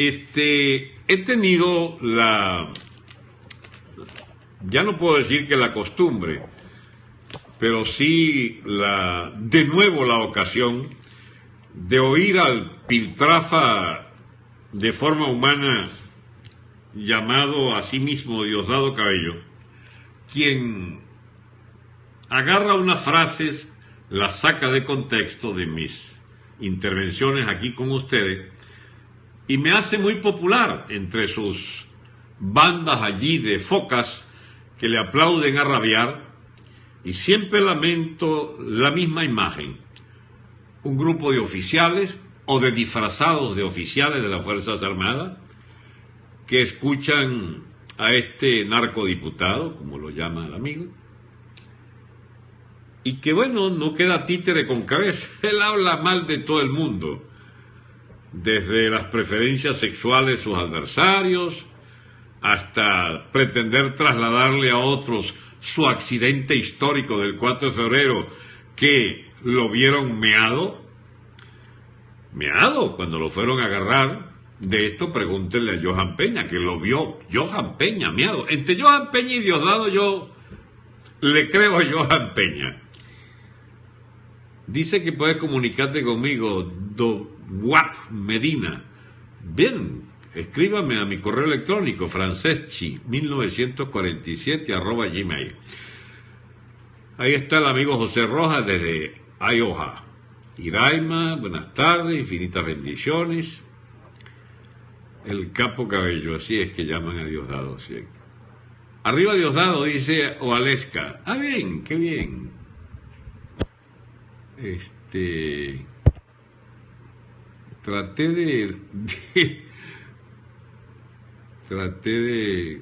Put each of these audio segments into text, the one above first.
He tenido ya no puedo decir que la costumbre, pero sí de nuevo la ocasión de oír al piltrafa de forma humana llamado a sí mismo Diosdado Cabello, quien agarra unas frases, las saca de contexto de mis intervenciones aquí con ustedes y me hace muy popular entre sus bandas allí de focas que le aplauden a rabiar, y siempre lamento la misma imagen: un grupo de oficiales o de disfrazados de oficiales de las Fuerzas Armadas que escuchan a este narcodiputado, como lo llama el amigo, y que bueno, no queda títere con cabeza. Él habla mal de todo el mundo, desde las preferencias sexuales de sus adversarios hasta pretender trasladarle a otros su accidente histórico del 4 de febrero, que lo vieron meado cuando lo fueron a agarrar. De esto pregúntenle a Johan Peña, que lo vio Johan Peña meado. Entre Johan Peña y Diosdado yo le creo a Johan Peña. Dice que puedes comunicarte conmigo, Guap Medina. Bien, escríbame a mi correo electrónico, franceschi1947 @gmail. Ahí está el amigo José Rojas desde Iowa. Iraima, buenas tardes, infinitas bendiciones. El Capo Cabello, así es que llaman a Diosdado, ¿sí? Arriba Diosdado, dice Ovalesca. Ah, bien, qué bien.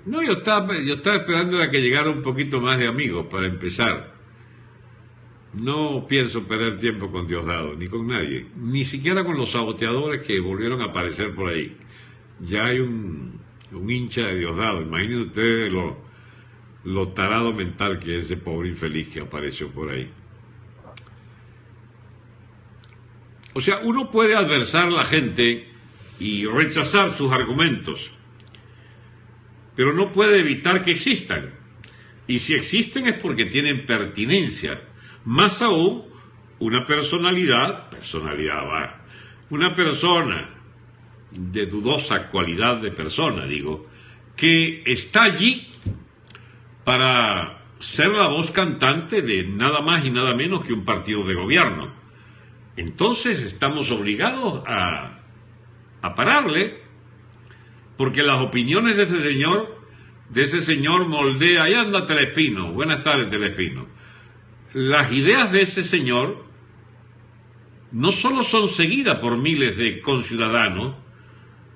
No, yo estaba esperando a que llegara un poquito más de amigos para empezar. No pienso perder tiempo con Diosdado, ni con nadie, ni siquiera con los saboteadores que volvieron a aparecer por ahí. Ya hay un hincha de Diosdado. Imagínense ustedes lo tarado mental que es ese pobre infeliz que apareció por ahí. O sea, uno puede adversar a la gente y rechazar sus argumentos, pero no puede evitar que existan. Y si existen es porque tienen pertinencia. Más aún, una persona de dudosa cualidad de persona, digo, que está allí para ser la voz cantante de nada más y nada menos que un partido de gobierno. Entonces estamos obligados a pararle, porque las opiniones de ese señor moldea. Ahí anda Telespino, buenas tardes Telespino. Las ideas de ese señor no solo son seguidas por miles de conciudadanos,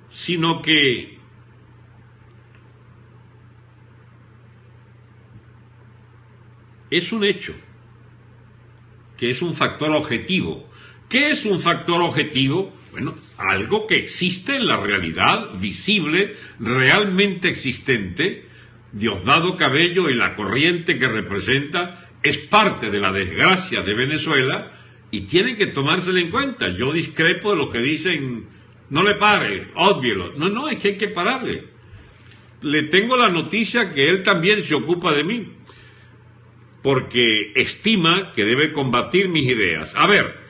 sino que es un hecho, que es un factor objetivo. ¿Qué es un factor objetivo? Bueno, algo que existe en la realidad, visible, realmente existente. Diosdado Cabello y la corriente que representa es parte de la desgracia de Venezuela y tiene que tomársela en cuenta. Yo discrepo de lo que dicen, no le pare, óbvielo. No, es que hay que pararle. Le tengo la noticia que él también se ocupa de mí, porque estima que debe combatir mis ideas. A ver,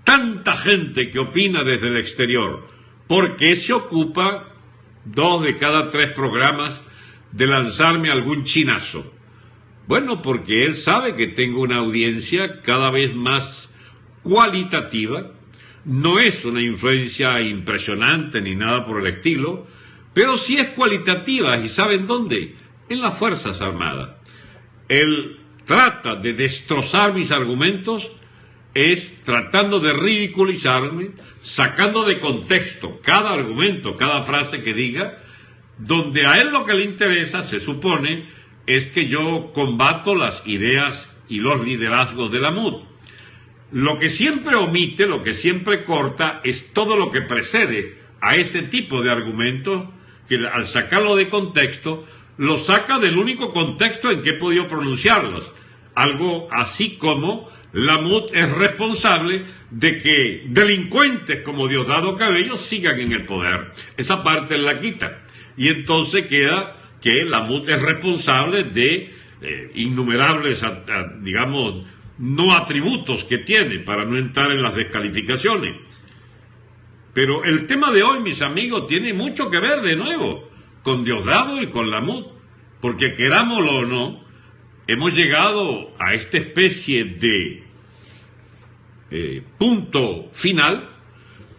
tanta gente que opina desde el exterior, ¿por qué se ocupa 2 de cada 3 programas de lanzarme algún chinazo? Bueno, porque él sabe que tengo una audiencia cada vez más cualitativa. No es una influencia impresionante ni nada por el estilo, pero sí es cualitativa. ¿Y saben dónde? En las Fuerzas Armadas. Él trata de destrozar mis argumentos, es tratando de ridiculizarme, sacando de contexto cada argumento, cada frase que diga, donde a él lo que le interesa, se supone, es que yo combato las ideas y los liderazgos de la MUD. Lo que siempre omite, lo que siempre corta, es todo lo que precede a ese tipo de argumentos, que al sacarlo de contexto, lo saca del único contexto en que he podido pronunciarlos. algo así como la MUD es responsable de que delincuentes como Diosdado Cabello sigan en el poder. Esa parte la quita. Y entonces queda que la MUD es responsable de innumerables, digamos, no atributos que tiene, para no entrar en las descalificaciones. Pero el tema de hoy, mis amigos, tiene mucho que ver de nuevo con Diosdado y con la MUD, porque querámoslo o no, hemos llegado a esta especie de punto final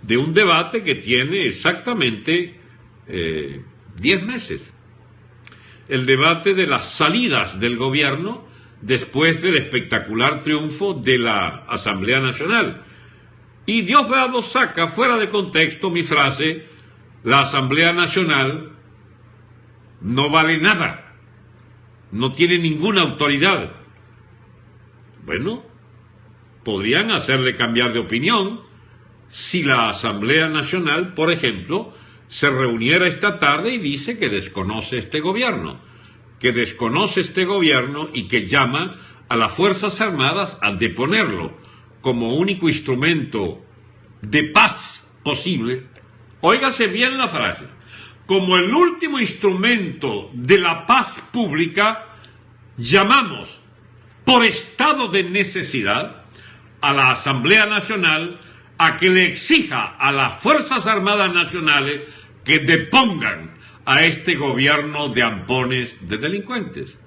de un debate que tiene exactamente 10 meses. El debate de las salidas del gobierno después del espectacular triunfo de la Asamblea Nacional. Y Diosdado saca fuera de contexto mi frase: la Asamblea Nacional no vale nada, no tiene ninguna autoridad. Bueno, podrían hacerle cambiar de opinión si la Asamblea Nacional, por ejemplo, se reuniera esta tarde y dice que desconoce este gobierno y que llama a las Fuerzas Armadas a deponerlo como único instrumento de paz posible. Óigase bien la frase: como el último instrumento de la paz pública, llamamos por estado de necesidad a la Asamblea Nacional a que le exija a las Fuerzas Armadas Nacionales que depongan a este gobierno de ampones de delincuentes.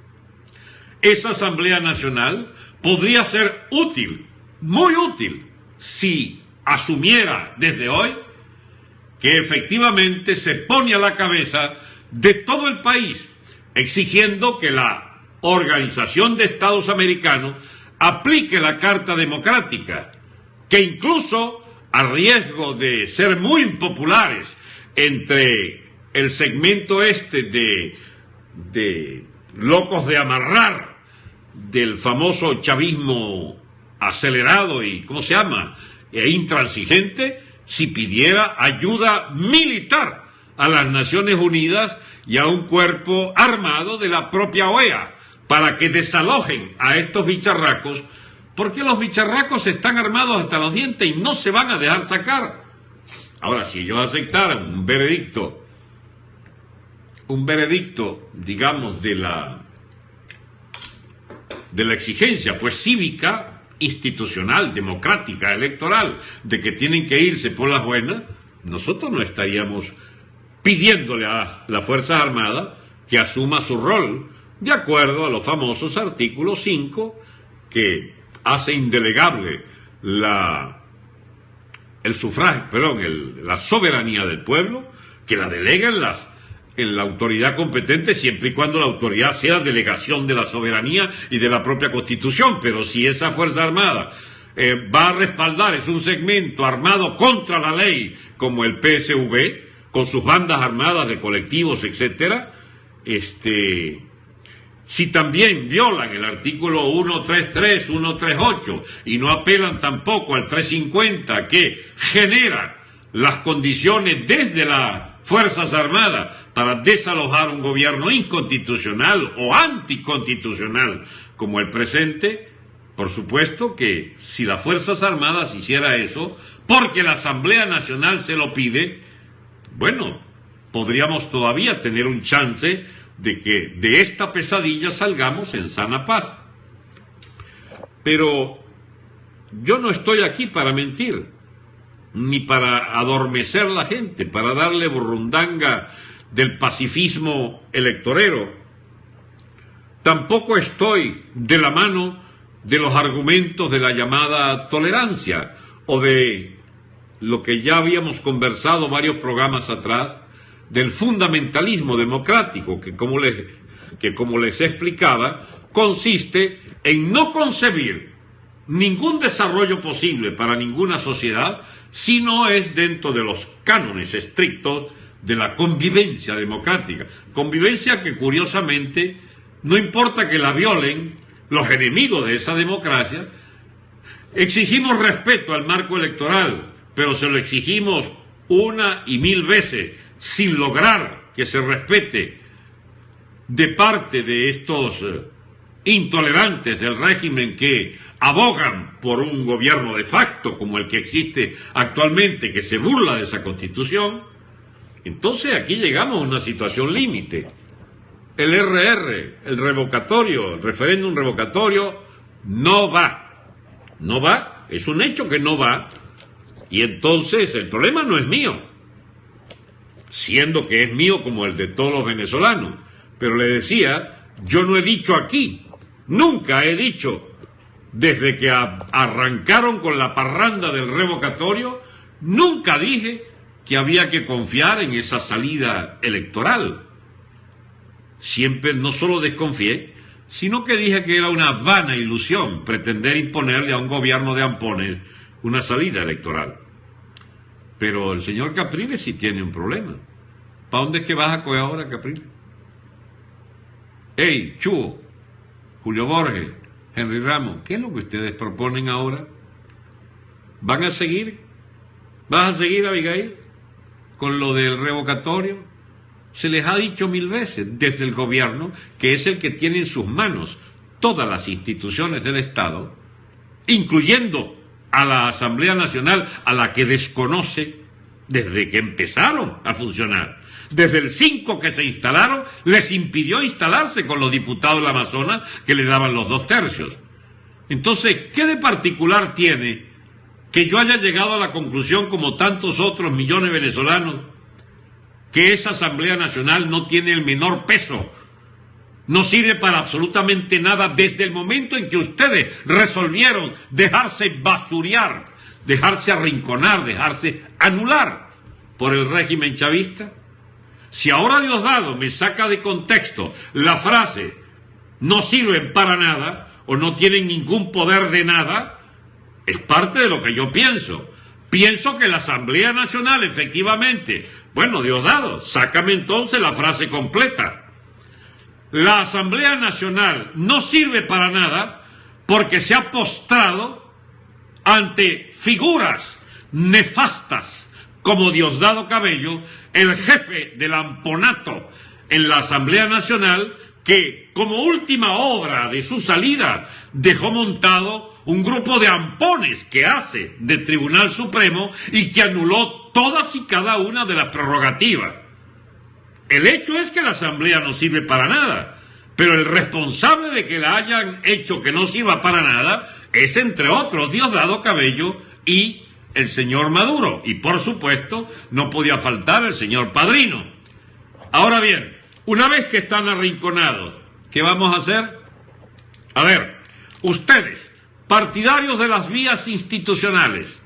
Esa Asamblea Nacional podría ser útil, muy útil, si asumiera desde hoy que efectivamente se pone a la cabeza de todo el país, exigiendo que la Organización de Estados Americanos aplique la Carta Democrática, que incluso, a riesgo de ser muy impopulares entre el segmento este de locos de amarrar del famoso chavismo acelerado y, ¿cómo se llama?, e intransigente, si pidiera ayuda militar a las Naciones Unidas y a un cuerpo armado de la propia OEA para que desalojen a estos bicharracos, porque los bicharracos están armados hasta los dientes y no se van a dejar sacar. Ahora, si ellos aceptaran un veredicto, digamos, de la exigencia, pues cívica, institucional, democrática, electoral, de que tienen que irse por las buenas, nosotros no estaríamos pidiéndole a las Fuerzas Armadas que asuma su rol, de acuerdo a los famosos artículos 5, que hace indelegable la soberanía del pueblo, que la delega en la autoridad competente, siempre y cuando la autoridad sea delegación de la soberanía y de la propia Constitución. Pero si esa Fuerza Armada va a respaldar, es un segmento armado contra la ley, como el PSV, con sus bandas armadas de colectivos, etcétera, si también violan el artículo 133, 138 y no apelan tampoco al 350, que genera las condiciones desde las Fuerzas Armadas para desalojar un gobierno inconstitucional o anticonstitucional como el presente, por supuesto que si las Fuerzas Armadas hiciera eso, porque la Asamblea Nacional se lo pide, bueno, podríamos todavía tener un chance de que de esta pesadilla salgamos en sana paz. Pero yo no estoy aquí para mentir, ni para adormecer a la gente, para darle burrundanga del pacifismo electorero. Tampoco estoy de la mano de los argumentos de la llamada tolerancia, o de lo que ya habíamos conversado varios programas atrás, del fundamentalismo democrático, que como les explicaba, consiste en no concebir ningún desarrollo posible para ninguna sociedad si no es dentro de los cánones estrictos de la convivencia democrática. Convivencia que, curiosamente, no importa que la violen los enemigos de esa democracia. Exigimos respeto al marco electoral, pero se lo exigimos una y mil veces sin lograr que se respete de parte de estos intolerantes del régimen que abogan por un gobierno de facto como el que existe actualmente, que se burla de esa Constitución, entonces aquí llegamos a una situación límite. El RR, el revocatorio, el referéndum revocatorio, no va. No va, es un hecho que no va, y entonces el problema no es mío, siendo que es mío como el de todos los venezolanos. Pero le decía, yo no he dicho aquí, nunca he dicho, desde que arrancaron con la parranda del revocatorio, nunca dije que había que confiar en esa salida electoral. Siempre no solo desconfié, sino que dije que era una vana ilusión pretender imponerle a un gobierno de ampones una salida electoral. Pero el señor Capriles sí tiene un problema. ¿Para dónde es que vas a coger ahora, Capriles? Hey, Chuo, Julio Borges, Henry Ramos, ¿qué es lo que ustedes proponen ahora? ¿Van a seguir? ¿Vas a seguir, Abigail, con lo del revocatorio? Se les ha dicho 1000 veces desde el gobierno, que es el que tiene en sus manos todas las instituciones del Estado, incluyendo a la Asamblea Nacional, a la que desconoce desde que empezaron a funcionar. Desde el 5 que se instalaron, les impidió instalarse con los diputados del Amazonas que le daban los 2/3. Entonces, ¿qué de particular tiene que yo haya llegado a la conclusión, como tantos otros millones de venezolanos, que esa Asamblea Nacional no tiene el menor peso, no sirve para absolutamente nada desde el momento en que ustedes resolvieron dejarse basurear, dejarse arrinconar, dejarse anular por el régimen chavista? Si ahora Diosdado me saca de contexto la frase no sirven para nada o no tienen ningún poder de nada, es parte de lo que yo pienso. Pienso que la Asamblea Nacional, efectivamente, bueno, Diosdado, sácame entonces la frase completa. La Asamblea Nacional no sirve para nada porque se ha postrado ante figuras nefastas como Diosdado Cabello, el jefe del amponato en la Asamblea Nacional, que como última obra de su salida dejó montado un grupo de ampones que hace de Tribunal Supremo y que anuló todas y cada una de las prerrogativas. El hecho es que la Asamblea no sirve para nada, pero el responsable de que la hayan hecho que no sirva para nada es, entre otros, Diosdado Cabello y el señor Maduro. Y por supuesto, no podía faltar el señor Padrino. Ahora bien, una vez que están arrinconados, ¿qué vamos a hacer? A ver, ustedes, partidarios de las vías institucionales,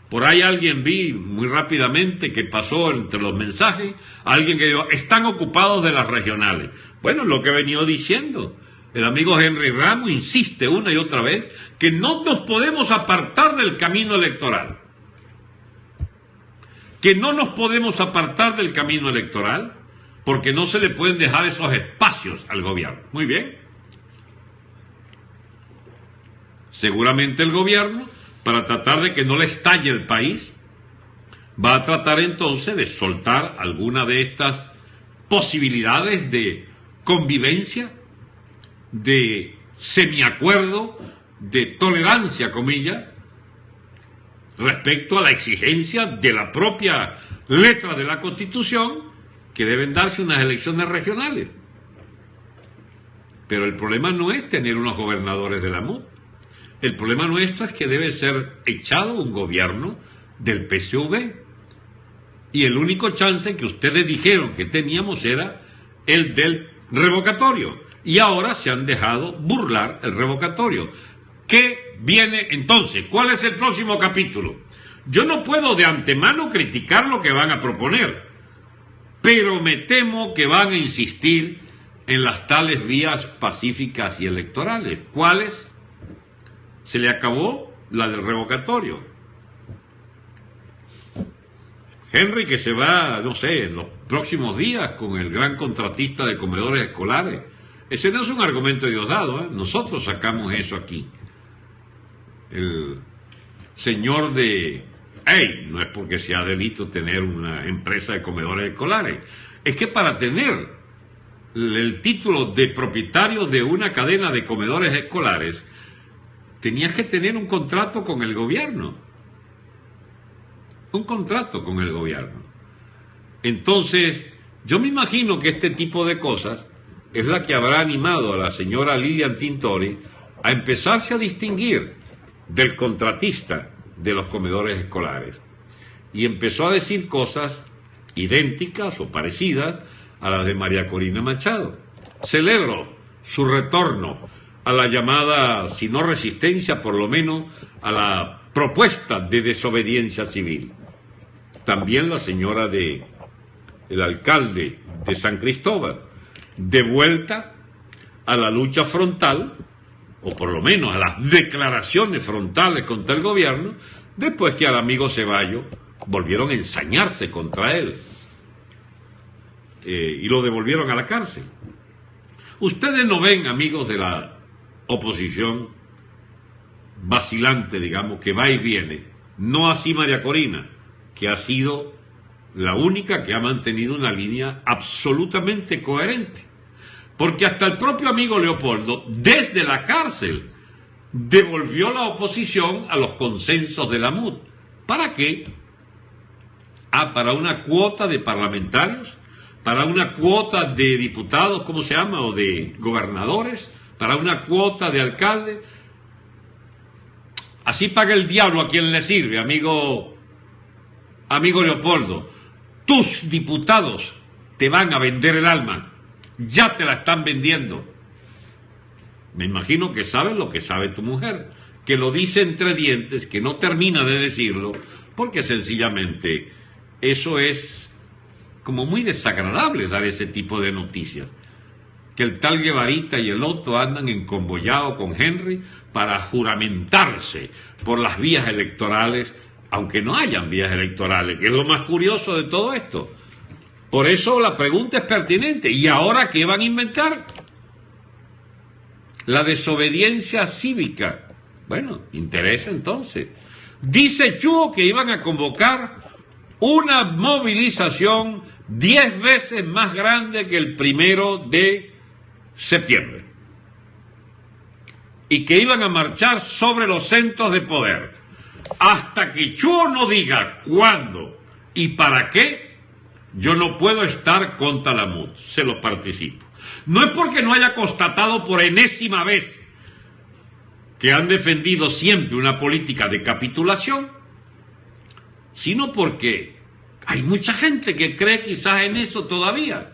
por ahí alguien vi muy rápidamente que pasó entre los mensajes, alguien que dijo, están ocupados de las regionales. Bueno, lo que he venido diciendo, el amigo Henry Ramos insiste una y otra vez que no nos podemos apartar del camino electoral. Que no nos podemos apartar del camino electoral porque no se le pueden dejar esos espacios al gobierno. Muy bien. Seguramente el gobierno, para tratar de que no le estalle el país, va a tratar entonces de soltar alguna de estas posibilidades de convivencia, de semiacuerdo, de tolerancia, comillas, respecto a la exigencia de la propia letra de la Constitución, que deben darse unas elecciones regionales. Pero el problema no es tener unos gobernadores de la MUD. El problema nuestro es que debe ser echado un gobierno del PSV. Y el único chance que ustedes dijeron que teníamos era el del revocatorio. Y ahora se han dejado burlar el revocatorio. ¿Qué viene entonces? ¿Cuál es el próximo capítulo? Yo no puedo de antemano criticar lo que van a proponer, pero me temo que van a insistir en las tales vías pacíficas y electorales. ¿Cuáles? Se le acabó la del revocatorio. Henry, que se va, no sé, en los próximos días con el gran contratista de comedores escolares. Ese no es un argumento de Diosdado, ¿eh? Nosotros sacamos eso aquí. El señor de... no es porque sea delito tener una empresa de comedores escolares. Es que para tener el título de propietario de una cadena de comedores escolares, tenías que tener un contrato con el gobierno. Un contrato con el gobierno. Entonces, yo me imagino que este tipo de cosas es la que habrá animado a la señora Lilian Tintori a empezarse a distinguir del contratista de los comedores escolares. Y empezó a decir cosas idénticas o parecidas a las de María Corina Machado. Celebro su retorno a la llamada, si no resistencia, por lo menos a la propuesta de desobediencia civil. También la señora el alcalde de San Cristóbal, de vuelta a la lucha frontal, o por lo menos a las declaraciones frontales contra el gobierno, después que al amigo Ceballos volvieron a ensañarse contra él y lo devolvieron a la cárcel. Ustedes no ven, amigos de la oposición vacilante, digamos, que va y viene, no así María Corina, que ha sido la única que ha mantenido una línea absolutamente coherente. Porque hasta el propio amigo Leopoldo, desde la cárcel, devolvió la oposición a los consensos de la MUD. ¿Para qué? Para una cuota de parlamentarios, para una cuota de diputados, ¿cómo se llama? O de gobernadores, para una cuota de alcaldes. Así paga el diablo a quien le sirve, amigo Leopoldo. Tus diputados te van a vender el alma. Ya te la están vendiendo. Me imagino que sabes lo que sabe tu mujer, que lo dice entre dientes, que no termina de decirlo, porque sencillamente eso es como muy desagradable dar ese tipo de noticias. Que el tal Guevarita y el otro andan encombollados con Henry para juramentarse por las vías electorales, aunque no hayan vías electorales, que es lo más curioso de todo esto. Por eso la pregunta es pertinente. ¿Y ahora qué van a inventar? La desobediencia cívica. Bueno, interesa entonces. Dice Chuo que iban a convocar una movilización 10 veces más grande que el 1 de septiembre. Y que iban a marchar sobre los centros de poder. Hasta que Chuo no diga cuándo y para qué, yo no puedo estar contra la MUD, se lo participo. No es porque no haya constatado por enésima vez que han defendido siempre una política de capitulación, sino porque hay mucha gente que cree quizás en eso todavía,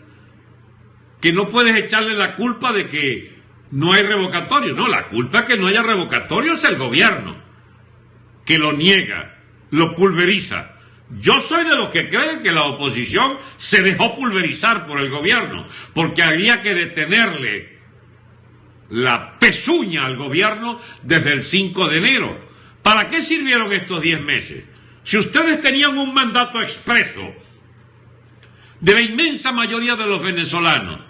que no puedes echarle la culpa de que no hay revocatorio. No, la culpa de que no haya revocatorio es el gobierno, que lo niega, lo pulveriza. Yo soy de los que creen que la oposición se dejó pulverizar por el gobierno, porque había que detenerle la pezuña al gobierno desde el 5 de enero. ¿Para qué sirvieron estos 10 meses? Si ustedes tenían un mandato expreso de la inmensa mayoría de los venezolanos,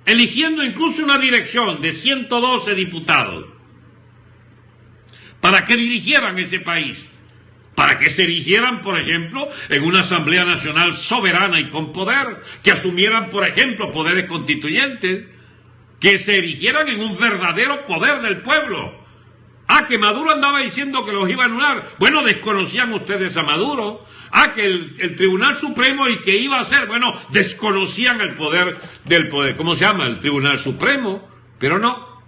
eligiendo incluso una dirección de 112 diputados, para que dirigieran ese país, para que se erigieran, por ejemplo, en una Asamblea Nacional soberana y con poder, que asumieran, por ejemplo, poderes constituyentes, que se erigieran en un verdadero poder del pueblo. Que Maduro andaba diciendo que los iba a anular. Bueno, desconocían ustedes a Maduro. Que el Tribunal Supremo y que iba a hacer. Bueno, desconocían el poder del poder. ¿Cómo se llama? El Tribunal Supremo. Pero no.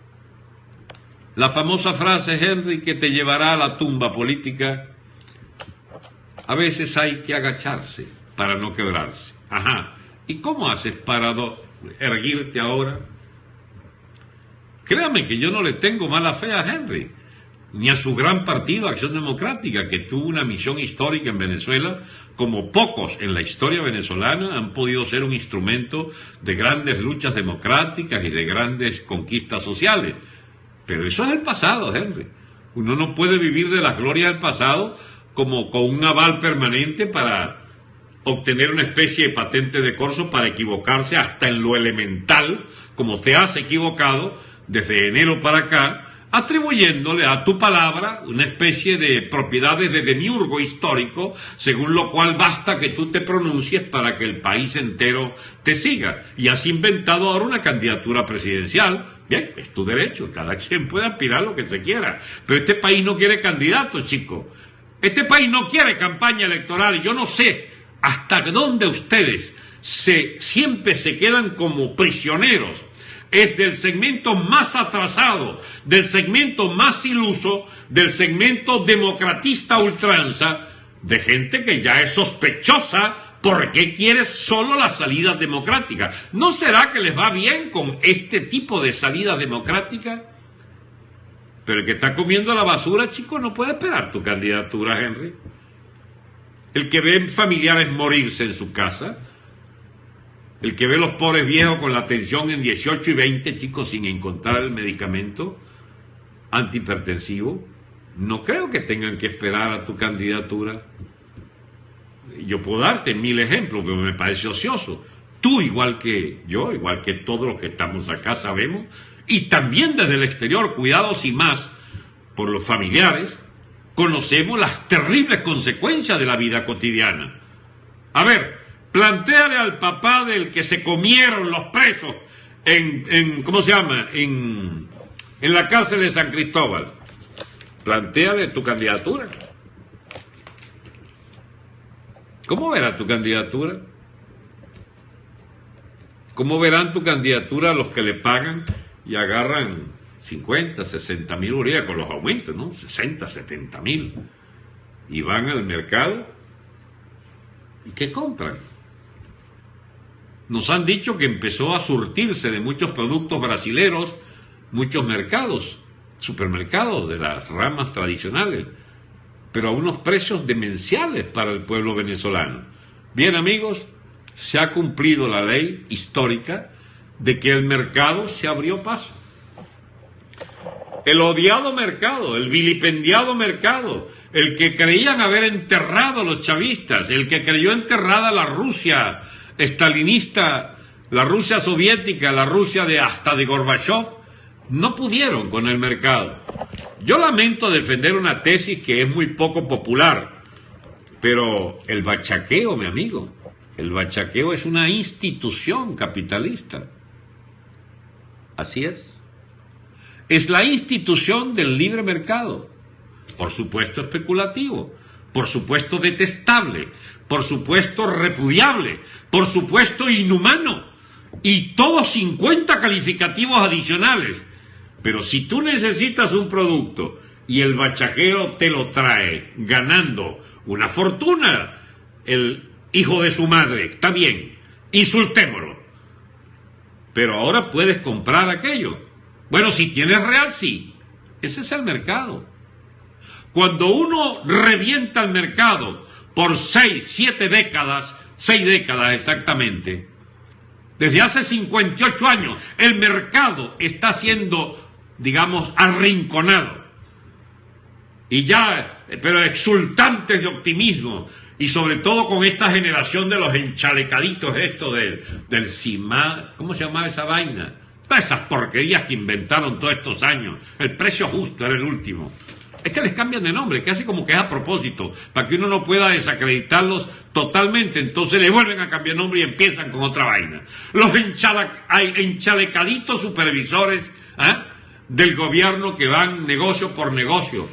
La famosa frase, Henry, que te llevará a la tumba política. A veces hay que agacharse para no quebrarse. ¿Y cómo haces para erguirte ahora? Créame que yo no le tengo mala fe a Henry, ni a su gran partido Acción Democrática, que tuvo una misión histórica en Venezuela, como pocos en la historia venezolana han podido ser un instrumento de grandes luchas democráticas y de grandes conquistas sociales. Pero eso es el pasado, Henry. Uno no puede vivir de las glorias del pasado como con un aval permanente para obtener una especie de patente de corso para equivocarse hasta en lo elemental, como te has equivocado desde enero para acá, atribuyéndole a tu palabra una especie de propiedades de demiurgo histórico, según lo cual basta que tú te pronuncies para que el país entero te siga. Y has inventado ahora una candidatura presidencial. Bien, es tu derecho, cada quien puede aspirar lo que se quiera, pero este país no quiere candidatos, chicos. Este país no quiere campaña electoral. Yo no sé hasta dónde ustedes siempre se quedan como prisioneros. Es del segmento más atrasado, del segmento más iluso, del segmento democratista ultranza, de gente que ya es sospechosa porque quiere solo las salidas democráticas. ¿No será que les va bien con este tipo de salidas democráticas? Pero el que está comiendo la basura, chico, no puede esperar tu candidatura, Henry. El que ve familiares morirse en su casa, el que ve los pobres viejos con la tensión en 18 y 20, chicos, sin encontrar el medicamento antihipertensivo, no creo que tengan que esperar a tu candidatura. Yo puedo darte 1000 ejemplos, pero me parece ocioso. Tú, igual que yo, igual que todos los que estamos acá, sabemos, y también desde el exterior, cuidados y más por los familiares, conocemos las terribles consecuencias de la vida cotidiana. A ver, plantéale al papá del que se comieron los presos ¿cómo se llama? En la cárcel de San Cristóbal. Plantéale tu candidatura. ¿Cómo verá tu candidatura? ¿Cómo verán tu candidatura los que le pagan y agarran 50, 60 mil UREA con los aumentos, ¿no? 60, 70 mil. Y van al mercado. ¿Y qué compran? Nos han dicho que empezó a surtirse de muchos productos brasileros, muchos mercados, supermercados de las ramas tradicionales, pero a unos precios demenciales para el pueblo venezolano. Bien, amigos, se ha cumplido la ley histórica de que el mercado se abrió paso. El odiado mercado, el vilipendiado mercado, el que creían haber enterrado a los chavistas, el que creyó enterrada la Rusia estalinista, la Rusia soviética, la Rusia hasta de Gorbachev, no pudieron con el mercado. Yo lamento defender una tesis que es muy poco popular, pero el bachaqueo, mi amigo, el bachaqueo es una institución capitalista. Así es. Es la institución del libre mercado. Por supuesto especulativo, por supuesto detestable, por supuesto repudiable, por supuesto inhumano, y todos 50 calificativos adicionales. Pero si tú necesitas un producto y el bachaquero te lo trae ganando una fortuna, el hijo de su madre, está bien, insultémoslo. Pero ahora puedes comprar aquello. Bueno, si tienes real, sí. Ese es el mercado. Cuando uno revienta el mercado por 6 décadas exactamente, desde hace 58 años, el mercado está siendo, digamos, arrinconado. Y ya, pero exultantes de optimismo, y sobre todo con esta generación de los enchalecaditos estos del CIMA, ¿cómo se llamaba esa vaina? Todas esas porquerías que inventaron todos estos años. El precio justo era el último. Es que les cambian de nombre, casi como que es a propósito, para que uno no pueda desacreditarlos totalmente. Entonces le vuelven a cambiar nombre y empiezan con otra vaina. Los enchalecaditos supervisores del gobierno que van negocio por negocio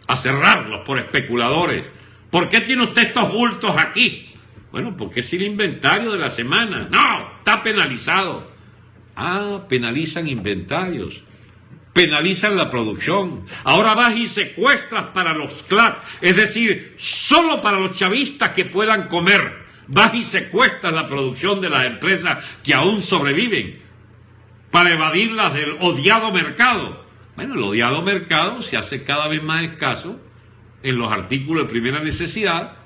a cerrarlos por especuladores. ¿Por qué tiene usted estos bultos aquí? Bueno, porque es el inventario de la semana. No, está penalizado. Penalizan inventarios. Penalizan la producción. Ahora vas y secuestras para los CLAT, es decir, solo para los chavistas que puedan comer. Vas y secuestras la producción de las empresas que aún sobreviven para evadirlas del odiado mercado. Bueno, el odiado mercado se hace cada vez más escaso en los artículos de primera necesidad.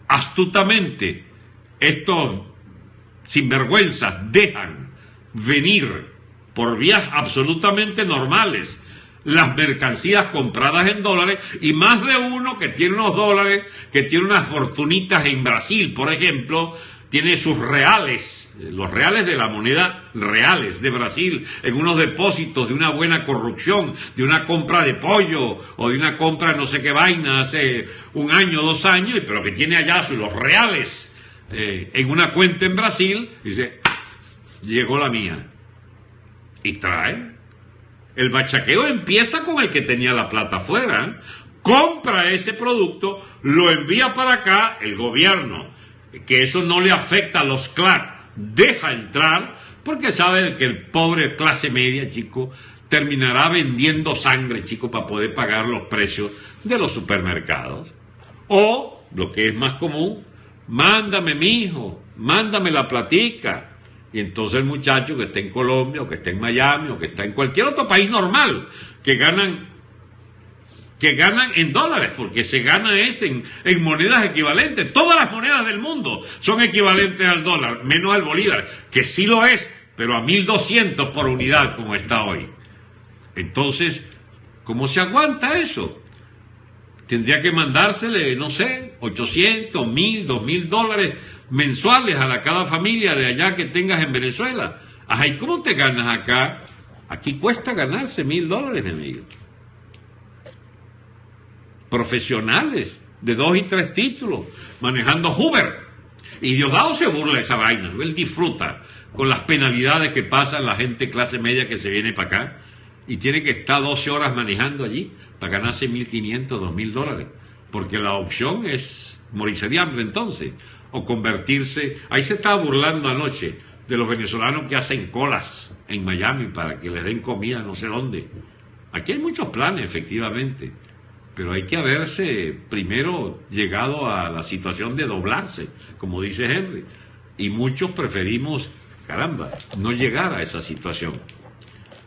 Astutamente, estos sinvergüenzas dejan venir por vías absolutamente normales las mercancías compradas en dólares, y más de uno que tiene unos dólares, que tiene unas fortunitas en Brasil, por ejemplo, tiene sus reales, los reales de la moneda reales de Brasil, en unos depósitos de una buena corrupción, de una compra de pollo o de una compra de no sé qué vaina hace 1 año, 2 años, pero que tiene allá los reales en una cuenta en Brasil, dice, llegó la mía. Y trae. El bachaqueo empieza con el que tenía la plata afuera, compra ese producto, lo envía para acá, el gobierno, que eso no le afecta a los CLAC, deja entrar, porque sabe que el pobre clase media, chico, terminará vendiendo sangre, chico, para poder pagar los precios de los supermercados. O, lo que es más común, mándame, mijo, mándame la platica. Y entonces el muchacho que está en Colombia, o que está en Miami, o que está en cualquier otro país normal, que ganan en dólares, porque se gana en monedas equivalentes. Todas las monedas del mundo son equivalentes al dólar, menos al bolívar, que sí lo es, pero a 1.200 por unidad como está hoy. Entonces, ¿cómo se aguanta eso? Tendría que mandársele, no sé, 800, 1.000, 2.000 dólares mensuales a cada familia de allá que tengas en Venezuela. Ajá, ¿y cómo te ganas acá? Aquí cuesta ganarse 1.000 dólares, amigo. Profesionales de 2 y 3 títulos, manejando Uber. Y Diosdado se burla de esa vaina, él disfruta con las penalidades que pasan la gente clase media que se viene para acá y tiene que estar 12 horas manejando allí para ganarse 1.500, 2.000 dólares, porque la opción es morirse de hambre entonces, o convertirse. Ahí se estaba burlando anoche de los venezolanos que hacen colas en Miami para que les den comida no sé dónde. Aquí hay muchos planes, efectivamente, pero hay que haberse primero llegado a la situación de doblarse, como dice Henry, y muchos preferimos, caramba, no llegar a esa situación,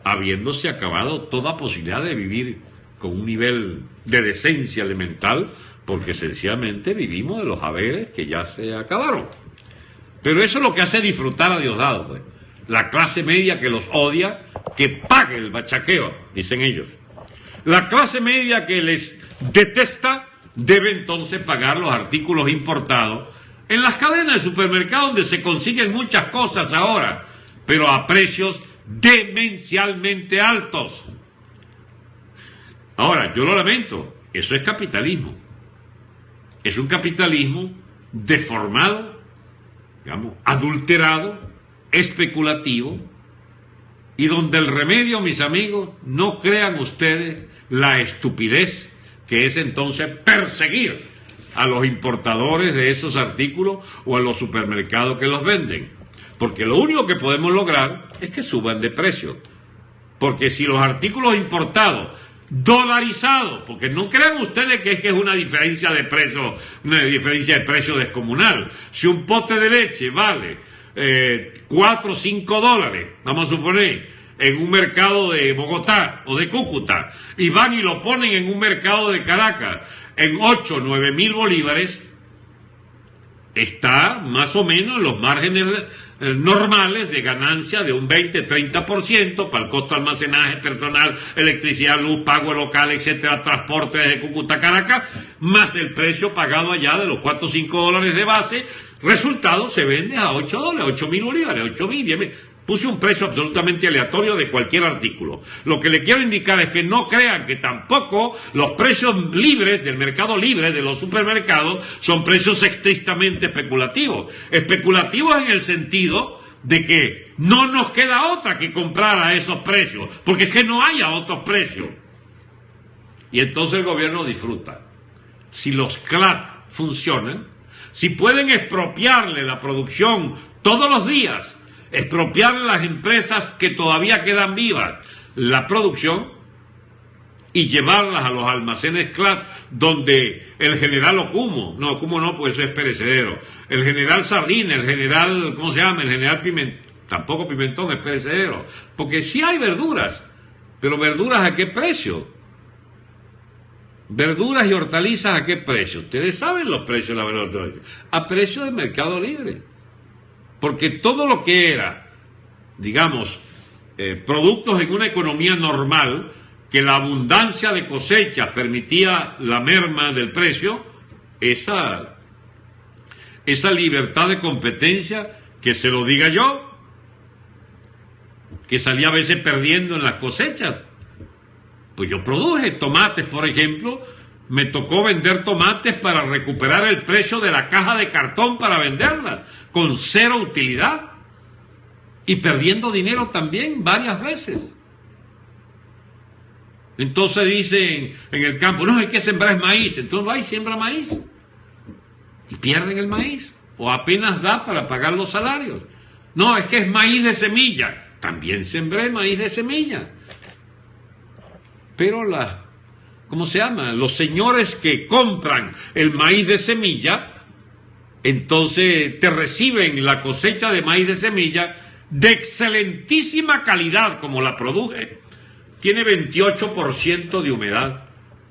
habiéndose acabado toda posibilidad de vivir con un nivel de decencia elemental, porque sencillamente vivimos de los haberes que ya se acabaron. Pero eso es lo que hace disfrutar a Diosdado, pues. La clase media que los odia, que pague el bachaqueo, dicen ellos. La clase media que les detesta debe entonces pagar los artículos importados en las cadenas de supermercados donde se consiguen muchas cosas ahora, pero a precios demencialmente altos. Ahora, yo lo lamento, eso es capitalismo. Es un capitalismo deformado, digamos, adulterado, especulativo, y donde el remedio, mis amigos, no crean ustedes la estupidez que es entonces perseguir a los importadores de esos artículos o a los supermercados que los venden. Porque lo único que podemos lograr es que suban de precio. Porque si los artículos importados, dolarizados, porque no crean ustedes que es una diferencia de precio, descomunal. Si un pote de leche vale 4 o 5 dólares, vamos a suponer, en un mercado de Bogotá o de Cúcuta, y van y lo ponen en un mercado de Caracas en 8 o 9 mil bolívares, está más o menos en los márgenes normales de ganancia de un 20-30% para el costo de almacenaje, personal, electricidad, luz, pago local, etcétera, transporte desde Cúcuta a Caracas, más el precio pagado allá de los 4 o 5 dólares de base. Resultado, se vende a 8 dólares, 8.000 bolívares, 8.000, 10.000. Puse un precio absolutamente aleatorio de cualquier artículo. Lo que le quiero indicar es que no crean que tampoco los precios libres del mercado libre de los supermercados son precios estrictamente especulativos. Especulativos en el sentido de que no nos queda otra que comprar a esos precios, porque es que no hay a otros precios. Y entonces el gobierno disfruta. Si los CLAT funcionan, si pueden expropiarle la producción todos los días, expropiar a las empresas que todavía quedan vivas la producción y llevarlas a los almacenes CLAT donde el general Okumo no, pues eso es perecedero, el general Sardina, el general, ¿cómo se llama? El general Pimentón, tampoco Pimentón es perecedero, porque sí hay verduras, pero verduras ¿a qué precio? Verduras y hortalizas ¿a qué precio? Ustedes saben los precios de la verdura y hortalizas, a precio de mercado libre. Porque todo lo que era, digamos, productos en una economía normal, que la abundancia de cosechas permitía la merma del precio, esa esa libertad de competencia, que se lo diga yo, que salía a veces perdiendo en las cosechas. Pues yo produje tomates, por ejemplo, me tocó vender tomates para recuperar el precio de la caja de cartón para venderla, con cero utilidad, y perdiendo dinero también varias veces. Entonces dicen en el campo, no, hay que sembrar maíz. Entonces va y siembra maíz y pierden el maíz, o apenas da para pagar los salarios. No, es que es maíz de semilla. También sembré maíz de semilla, pero ¿cómo se llama? Los señores que compran el maíz de semilla, entonces te reciben la cosecha de maíz de semilla de excelentísima calidad, como la produje. Tiene 28% de humedad.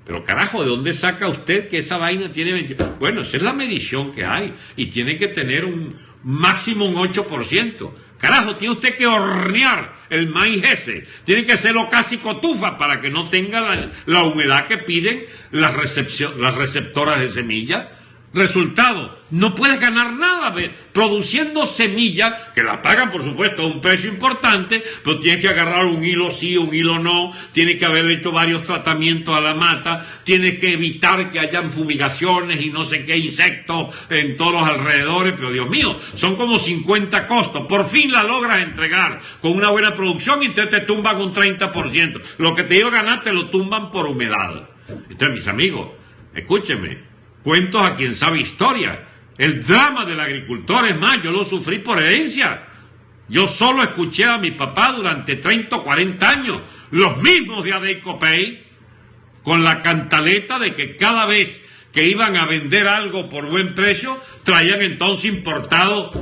Pero carajo, ¿de dónde saca usted que esa vaina tiene 28%? Bueno, esa es la medición que hay, y tiene que tener un máximo un 8%. Carajo, tiene usted que hornear el maíz ese. Tiene que hacerlo casi cotufa para que no tenga la humedad que piden las receptoras de semilla. Resultado, no puedes ganar nada produciendo semilla, que la pagan por supuesto a un precio importante, pero tienes que agarrar un hilo sí, un hilo no, tienes que haber hecho varios tratamientos a la mata, tienes que evitar que hayan fumigaciones y no sé qué insectos en todos los alrededores, pero Dios mío, son como 50 costos, por fin la logras entregar con una buena producción y te tumban un 30%, lo que te iba a ganar te lo tumban por humedad. Entonces, mis amigos, escúchenme, cuentos a quien sabe historia. El drama del agricultor, es más, yo lo sufrí por herencia. Yo solo escuché a mi papá durante 30 o 40 años, los mismos de Adey Copey, con la cantaleta de que cada vez que iban a vender algo por buen precio, traían entonces importados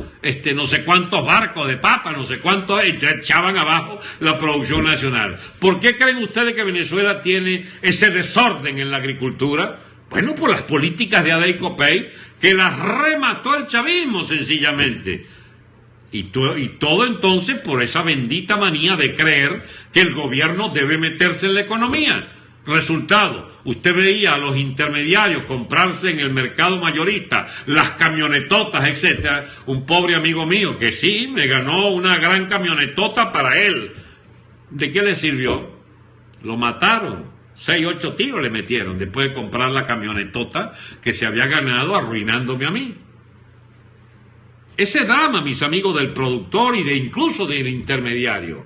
no sé cuántos barcos de papa, no sé cuántos, y echaban abajo la producción nacional. ¿Por qué creen ustedes que Venezuela tiene ese desorden en la agricultura? Bueno, por las políticas de Adey Copey, que las remató el chavismo sencillamente. Y todo entonces por esa bendita manía de creer que el gobierno debe meterse en la economía. Resultado, usted veía a los intermediarios comprarse en el mercado mayorista las camionetotas, etcétera. Un pobre amigo mío que sí, me ganó una gran camionetota para él. ¿De qué le sirvió? Lo mataron. 6, 8 tiros le metieron después de comprar la camionetota que se había ganado arruinándome a mí. Ese drama, mis amigos, del productor y incluso del intermediario,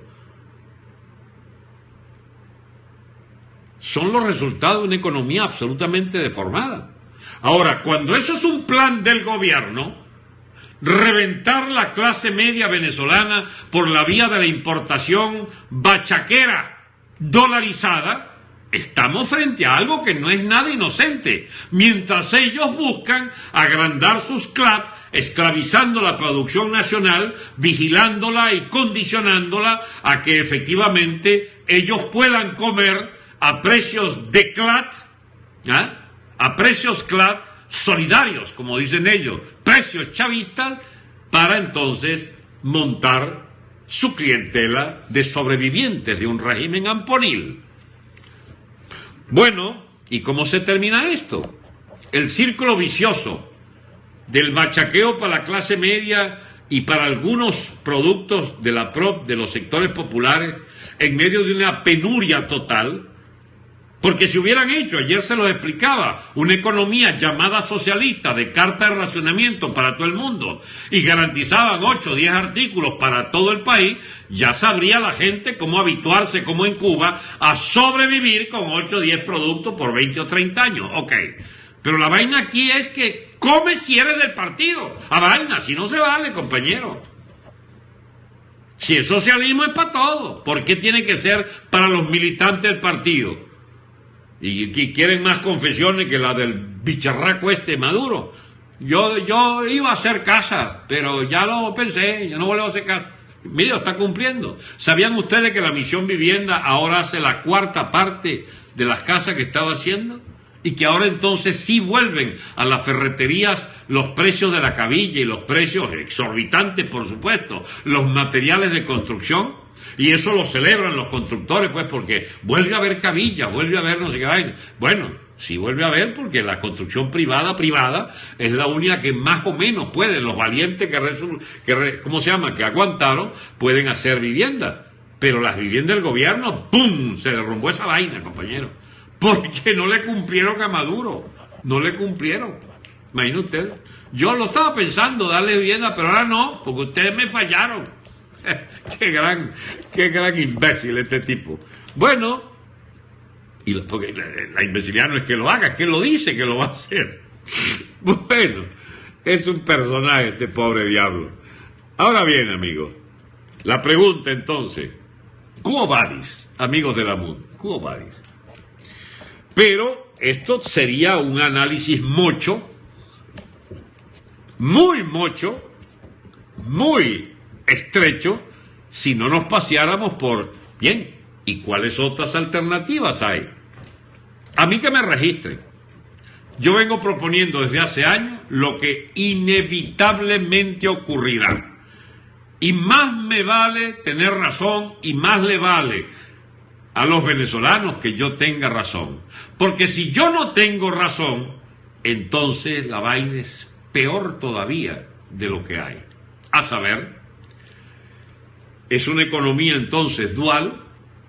son los resultados de una economía absolutamente deformada. Ahora, cuando eso es un plan del gobierno, reventar la clase media venezolana por la vía de la importación bachaquera dolarizada, estamos frente a algo que no es nada inocente, mientras ellos buscan agrandar sus CLAP, esclavizando la producción nacional, vigilándola y condicionándola a que efectivamente ellos puedan comer a precios de CLAT, a precios CLAT solidarios, como dicen ellos, precios chavistas, para entonces montar su clientela de sobrevivientes de un régimen amponil. Bueno, ¿y cómo se termina esto? El círculo vicioso del machaqueo para la clase media y para algunos productos de la PROP, de los sectores populares, en medio de una penuria total. Porque si hubieran hecho, ayer se los explicaba, una economía llamada socialista de carta de racionamiento para todo el mundo y garantizaban 8 o 10 artículos para todo el país, ya sabría la gente cómo habituarse, como en Cuba, a sobrevivir con 8 o 10 productos por 20 o 30 años. Ok, pero la vaina aquí es que come si eres del partido. A vaina, si no se vale, compañero. Si el socialismo es para todo, ¿por qué tiene que ser para los militantes del partido? Y quieren más confesiones que la del bicharraco Maduro. Yo iba a hacer casa, pero ya lo pensé, ya no vuelvo a hacer casa. Mire, lo está cumpliendo. ¿Sabían ustedes que la Misión Vivienda ahora hace la 4ª parte de las casas que estaba haciendo? Y que ahora entonces sí vuelven a las ferreterías los precios de la cabilla y los precios exorbitantes, por supuesto, los materiales de construcción. Y eso lo celebran los constructores, pues, porque vuelve a haber cabilla, vuelve a haber no sé qué vaina. Bueno, Sí vuelve a haber, porque la construcción privada es la única que más o menos puede, los valientes ¿cómo se llama?, que aguantaron, pueden hacer vivienda. Pero las viviendas del gobierno, ¡pum!, se derrumbó esa vaina, compañero. Porque no le cumplieron a Maduro. No le cumplieron. Imagina usted. Yo lo estaba pensando, darle vivienda, pero ahora no, porque ustedes me fallaron. qué gran imbécil este tipo. Bueno, porque la imbecilidad no es que lo haga, es que lo dice que lo va a hacer. Bueno, es un personaje este pobre diablo. Ahora bien, amigos, la pregunta entonces, ¿Quo vadis, amigos de la MUD? ¿Quo vadis? Pero esto sería un análisis mocho, muy estrecho, si no nos paseáramos por, bien, ¿y cuáles otras alternativas hay? A mí que me registren. Yo vengo proponiendo desde hace años lo que inevitablemente ocurrirá. Y más me vale tener razón y más le vale a los venezolanos que yo tenga razón. Porque si yo no tengo razón, entonces la vaina es peor todavía de lo que hay. A saber, es una economía entonces dual,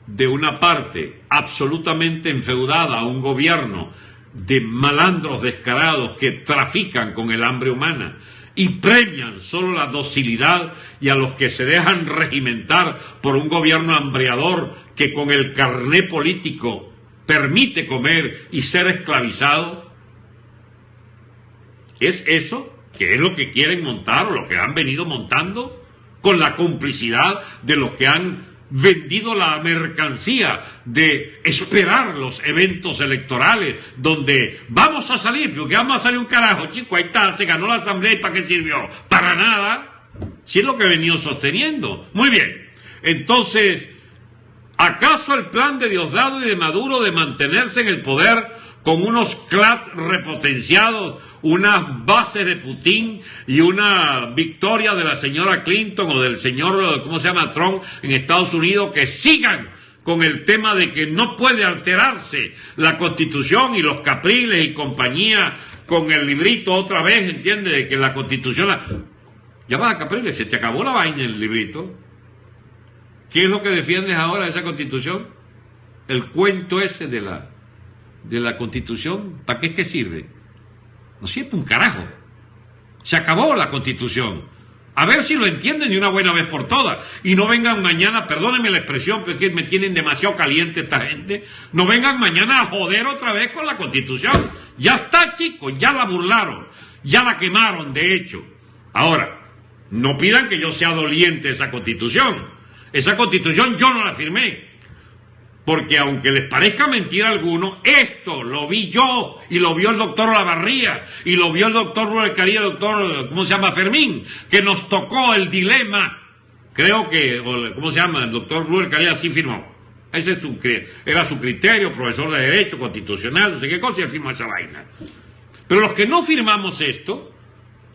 de una parte absolutamente enfeudada a un gobierno de malandros descarados que trafican con el hambre humana y premian solo la docilidad, y a los que se dejan regimentar por un gobierno hambreador que con el carné político permite comer y ser esclavizado. ¿Es eso? ¿Que es lo que quieren montar o lo que han venido montando? Con la complicidad de los que han vendido la mercancía de esperar los eventos electorales donde vamos a salir, pero que vamos a salir un carajo, chico, ahí está, se ganó la asamblea, ¿y para qué sirvió? Para nada. Si es lo que he venido sosteniendo. Muy bien, entonces, ¿acaso el plan de Diosdado y de Maduro de mantenerse en el poder con unos CLAT repotenciados, unas bases de Putin y una victoria de la señora Clinton o del señor, ¿cómo se llama?, Trump en Estados Unidos, que sigan con el tema de que no puede alterarse la Constitución y los Capriles y compañía con el librito otra vez, ¿entiendes?, de que la Constitución... Ya va, Capriles, se te acabó la vaina en el librito. ¿Qué es lo que defiendes ahora de esa Constitución? El cuento ese de la Constitución, ¿para qué es que sirve? No sirve un carajo. Se acabó la Constitución. A ver si lo entienden de una buena vez por todas. Y no vengan mañana, perdónenme la expresión, porque me tienen demasiado caliente esta gente. No vengan mañana a joder otra vez con la Constitución. Ya está, chicos, ya la burlaron. Ya la quemaron, de hecho. Ahora, no pidan que yo sea doliente de esa Constitución. Esa Constitución yo no la firmé. Porque aunque les parezca mentira a alguno, esto lo vi yo, y lo vio el doctor Olavarría, y lo vio el doctor Rubén Caría, el doctor, ¿cómo se llama?, Fermín, que nos tocó el dilema. Creo que, ¿cómo se llama?, el doctor Rubén Caría sí firmó. Ese era su criterio, profesor de Derecho Constitucional, no sé qué cosa, y él firmó esa vaina. Pero los que no firmamos esto,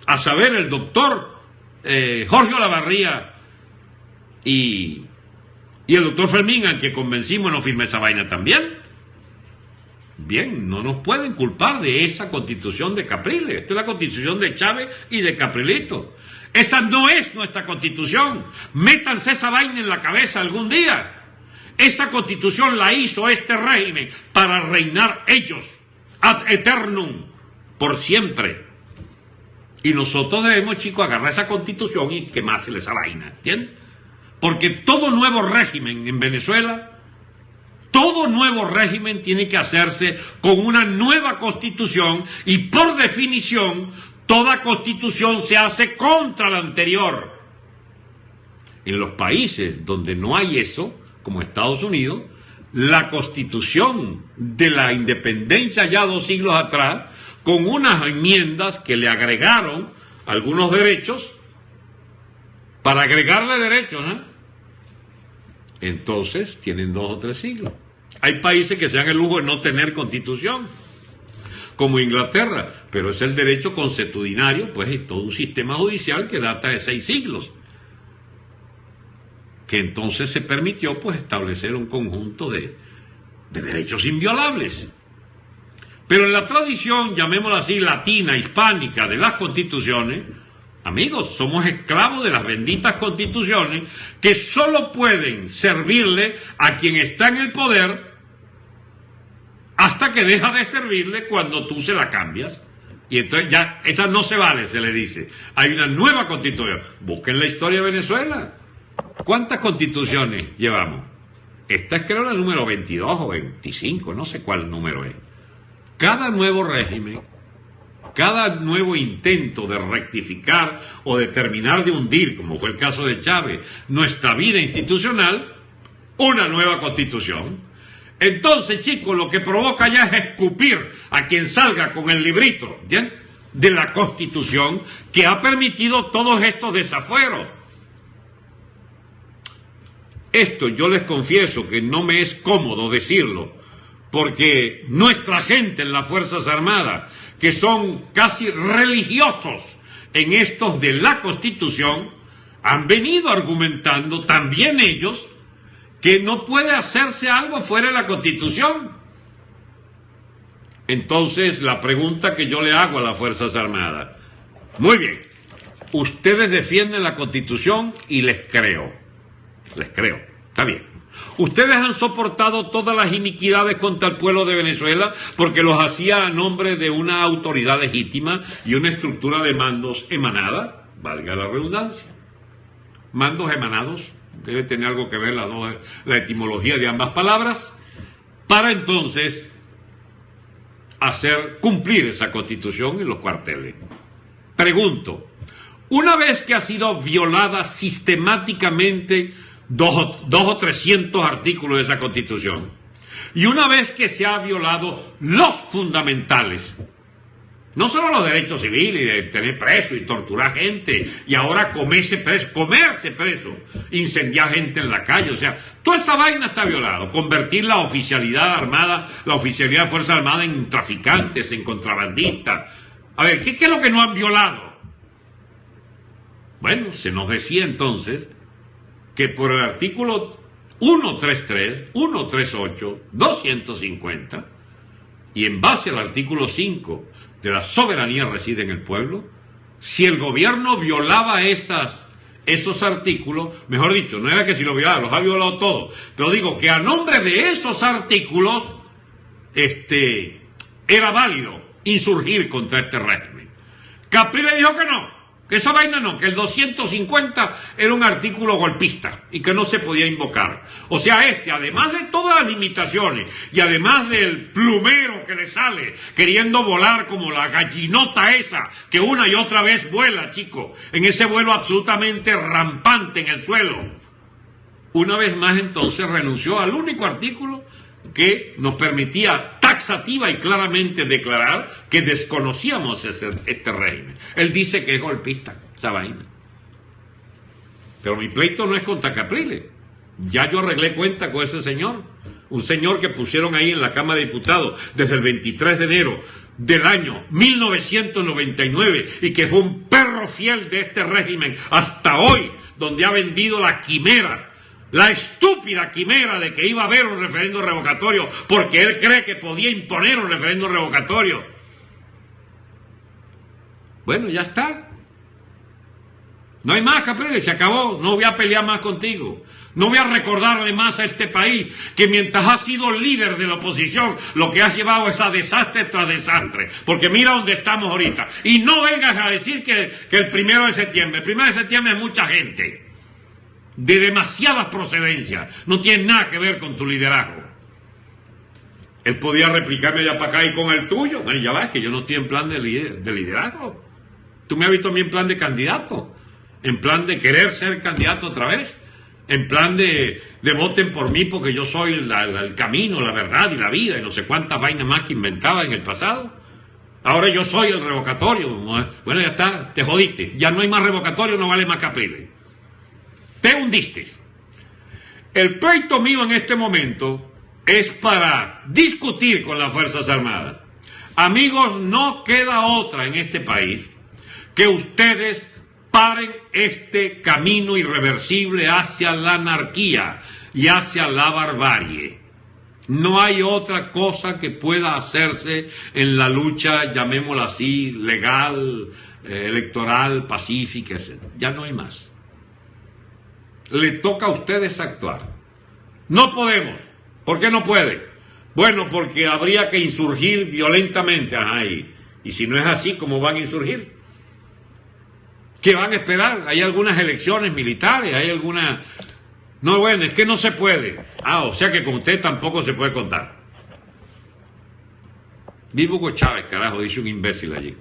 a saber, el doctor Jorge Olavarría y el doctor Fermín, al que convencimos, no firme esa vaina también. Bien, no nos pueden culpar de esa Constitución de Capriles. Esta es la Constitución de Chávez y de Caprilito. Esa no es nuestra Constitución. Métanse esa vaina en la cabeza algún día. Esa Constitución la hizo este régimen para reinar ellos ad eternum, por siempre. Y nosotros debemos, chicos, agarrar esa Constitución y quemársela esa vaina, ¿entiendes? Porque todo nuevo régimen en Venezuela, todo nuevo régimen tiene que hacerse con una nueva Constitución, y por definición, toda Constitución se hace contra la anterior. En los países donde no hay eso, como Estados Unidos, la Constitución de la independencia ya 2 siglos atrás, con unas enmiendas que le agregaron algunos derechos, para agregarle derechos, ¿no? Entonces tienen 2 o 3 siglos. Hay países que se dan el lujo de no tener constitución, como Inglaterra, pero es el derecho consuetudinario, pues es todo un sistema judicial que data de 6 siglos, que entonces se permitió pues establecer un conjunto de derechos inviolables. Pero en la tradición, llamémosla así, latina, hispánica, de las constituciones, amigos, somos esclavos de las benditas constituciones que solo pueden servirle a quien está en el poder hasta que deja de servirle cuando tú se la cambias. Y entonces ya, esa no se vale, se le dice. Hay una nueva constitución. Busquen la historia de Venezuela. ¿Cuántas constituciones llevamos? Esta es creo la número 22 o 25, no sé cuál número es. Cada nuevo régimen, cada nuevo intento de rectificar o de terminar de hundir, como fue el caso de Chávez, nuestra vida institucional, una nueva constitución. Entonces, chicos, lo que provoca ya es escupir a quien salga con el librito, ¿bien?, de la Constitución que ha permitido todos estos desafueros. Esto yo les confieso que no me es cómodo decirlo, porque nuestra gente en las Fuerzas Armadas, que son casi religiosos en estos de la Constitución, han venido argumentando también ellos que no puede hacerse algo fuera de la Constitución. Entonces, la pregunta que yo le hago a las Fuerzas Armadas: muy bien, ustedes defienden la Constitución y les creo, está bien. Ustedes han soportado todas las iniquidades contra el pueblo de Venezuela porque los hacía a nombre de una autoridad legítima y una estructura de mandos emanada, valga la redundancia. Mandos emanados, debe tener algo que ver la etimología de ambas palabras, para entonces hacer cumplir esa Constitución en los cuarteles. Pregunto, una vez que ha sido violada sistemáticamente dos o 300 artículos de esa Constitución, y una vez que se ha violado los fundamentales, no solo los derechos civiles, de tener preso y torturar gente, y ahora comerse preso, incendiar gente en la calle, o sea, toda esa vaina está violada. Convertir la oficialidad armada, la oficialidad de Fuerza Armada en traficantes, en contrabandistas. A ver, ¿qué es lo que no han violado? Bueno, se nos decía entonces que por el artículo 133, 138, 250, y en base al artículo 5 de la soberanía reside en el pueblo, si el gobierno violaba esos artículos, mejor dicho, no era que si lo violaba, los ha violado todos, pero digo que a nombre de esos artículos era válido insurgir contra este régimen. Capriles dijo que no, que esa vaina no, que el 250 era un artículo golpista y que no se podía invocar. O sea, además de todas las limitaciones y además del plumero que le sale queriendo volar como la gallinota esa que una y otra vez vuela, chico, en ese vuelo absolutamente rampante en el suelo, una vez más entonces renunció al único artículo que nos permitía taxativa y claramente declarar que desconocíamos este régimen. Él dice que es golpista, esa vaina. Pero mi pleito no es contra Capriles. Ya yo arreglé cuenta con ese señor. Un señor que pusieron ahí en la Cámara de Diputados desde el 23 de enero del año 1999 y que fue un perro fiel de este régimen hasta hoy, donde ha vendido la quimera, la estúpida quimera de que iba a haber un referendo revocatorio porque él cree que podía imponer un referendo revocatorio. Bueno, ya está. No hay más, Capriles, se acabó. No voy a pelear más contigo. No voy a recordarle más a este país que mientras has sido líder de la oposición, lo que has llevado es a desastre tras desastre. Porque mira dónde estamos ahorita. Y no vengas a decir que el 1 de septiembre. El 1 de septiembre es mucha gente de demasiadas procedencias, no tiene nada que ver con tu liderazgo. Él podía replicarme allá para acá y con el tuyo. Bueno, ya ves que yo no estoy en plan de liderazgo. Tú me has visto a mí en plan de candidato, en plan de querer ser candidato otra vez, en plan de voten por mí porque yo soy el camino, la verdad y la vida y no sé cuántas vainas más que inventaba en el pasado. Ahora yo soy el revocatorio. Bueno, ya está, te jodiste, ya no hay más revocatorio, no vale más Capriles. Te hundiste. El pleito mío en este momento es para discutir con las Fuerzas Armadas. Amigos, no queda otra en este país que ustedes paren este camino irreversible hacia la anarquía y hacia la barbarie. No hay otra cosa que pueda hacerse en la lucha, llamémosla así, legal, electoral, pacífica, etc. Ya no hay más. Le toca a ustedes actuar. No podemos. ¿Por qué no puede? Bueno, porque habría que insurgir violentamente. Ajá, y si no es así, ¿cómo van a insurgir? ¿Qué van a esperar? ¿Hay algunas elecciones militares? ¿Hay alguna...? No, bueno, es que no se puede. O sea que con usted tampoco se puede contar. Viva Hugo Chávez, carajo, dice un imbécil allí.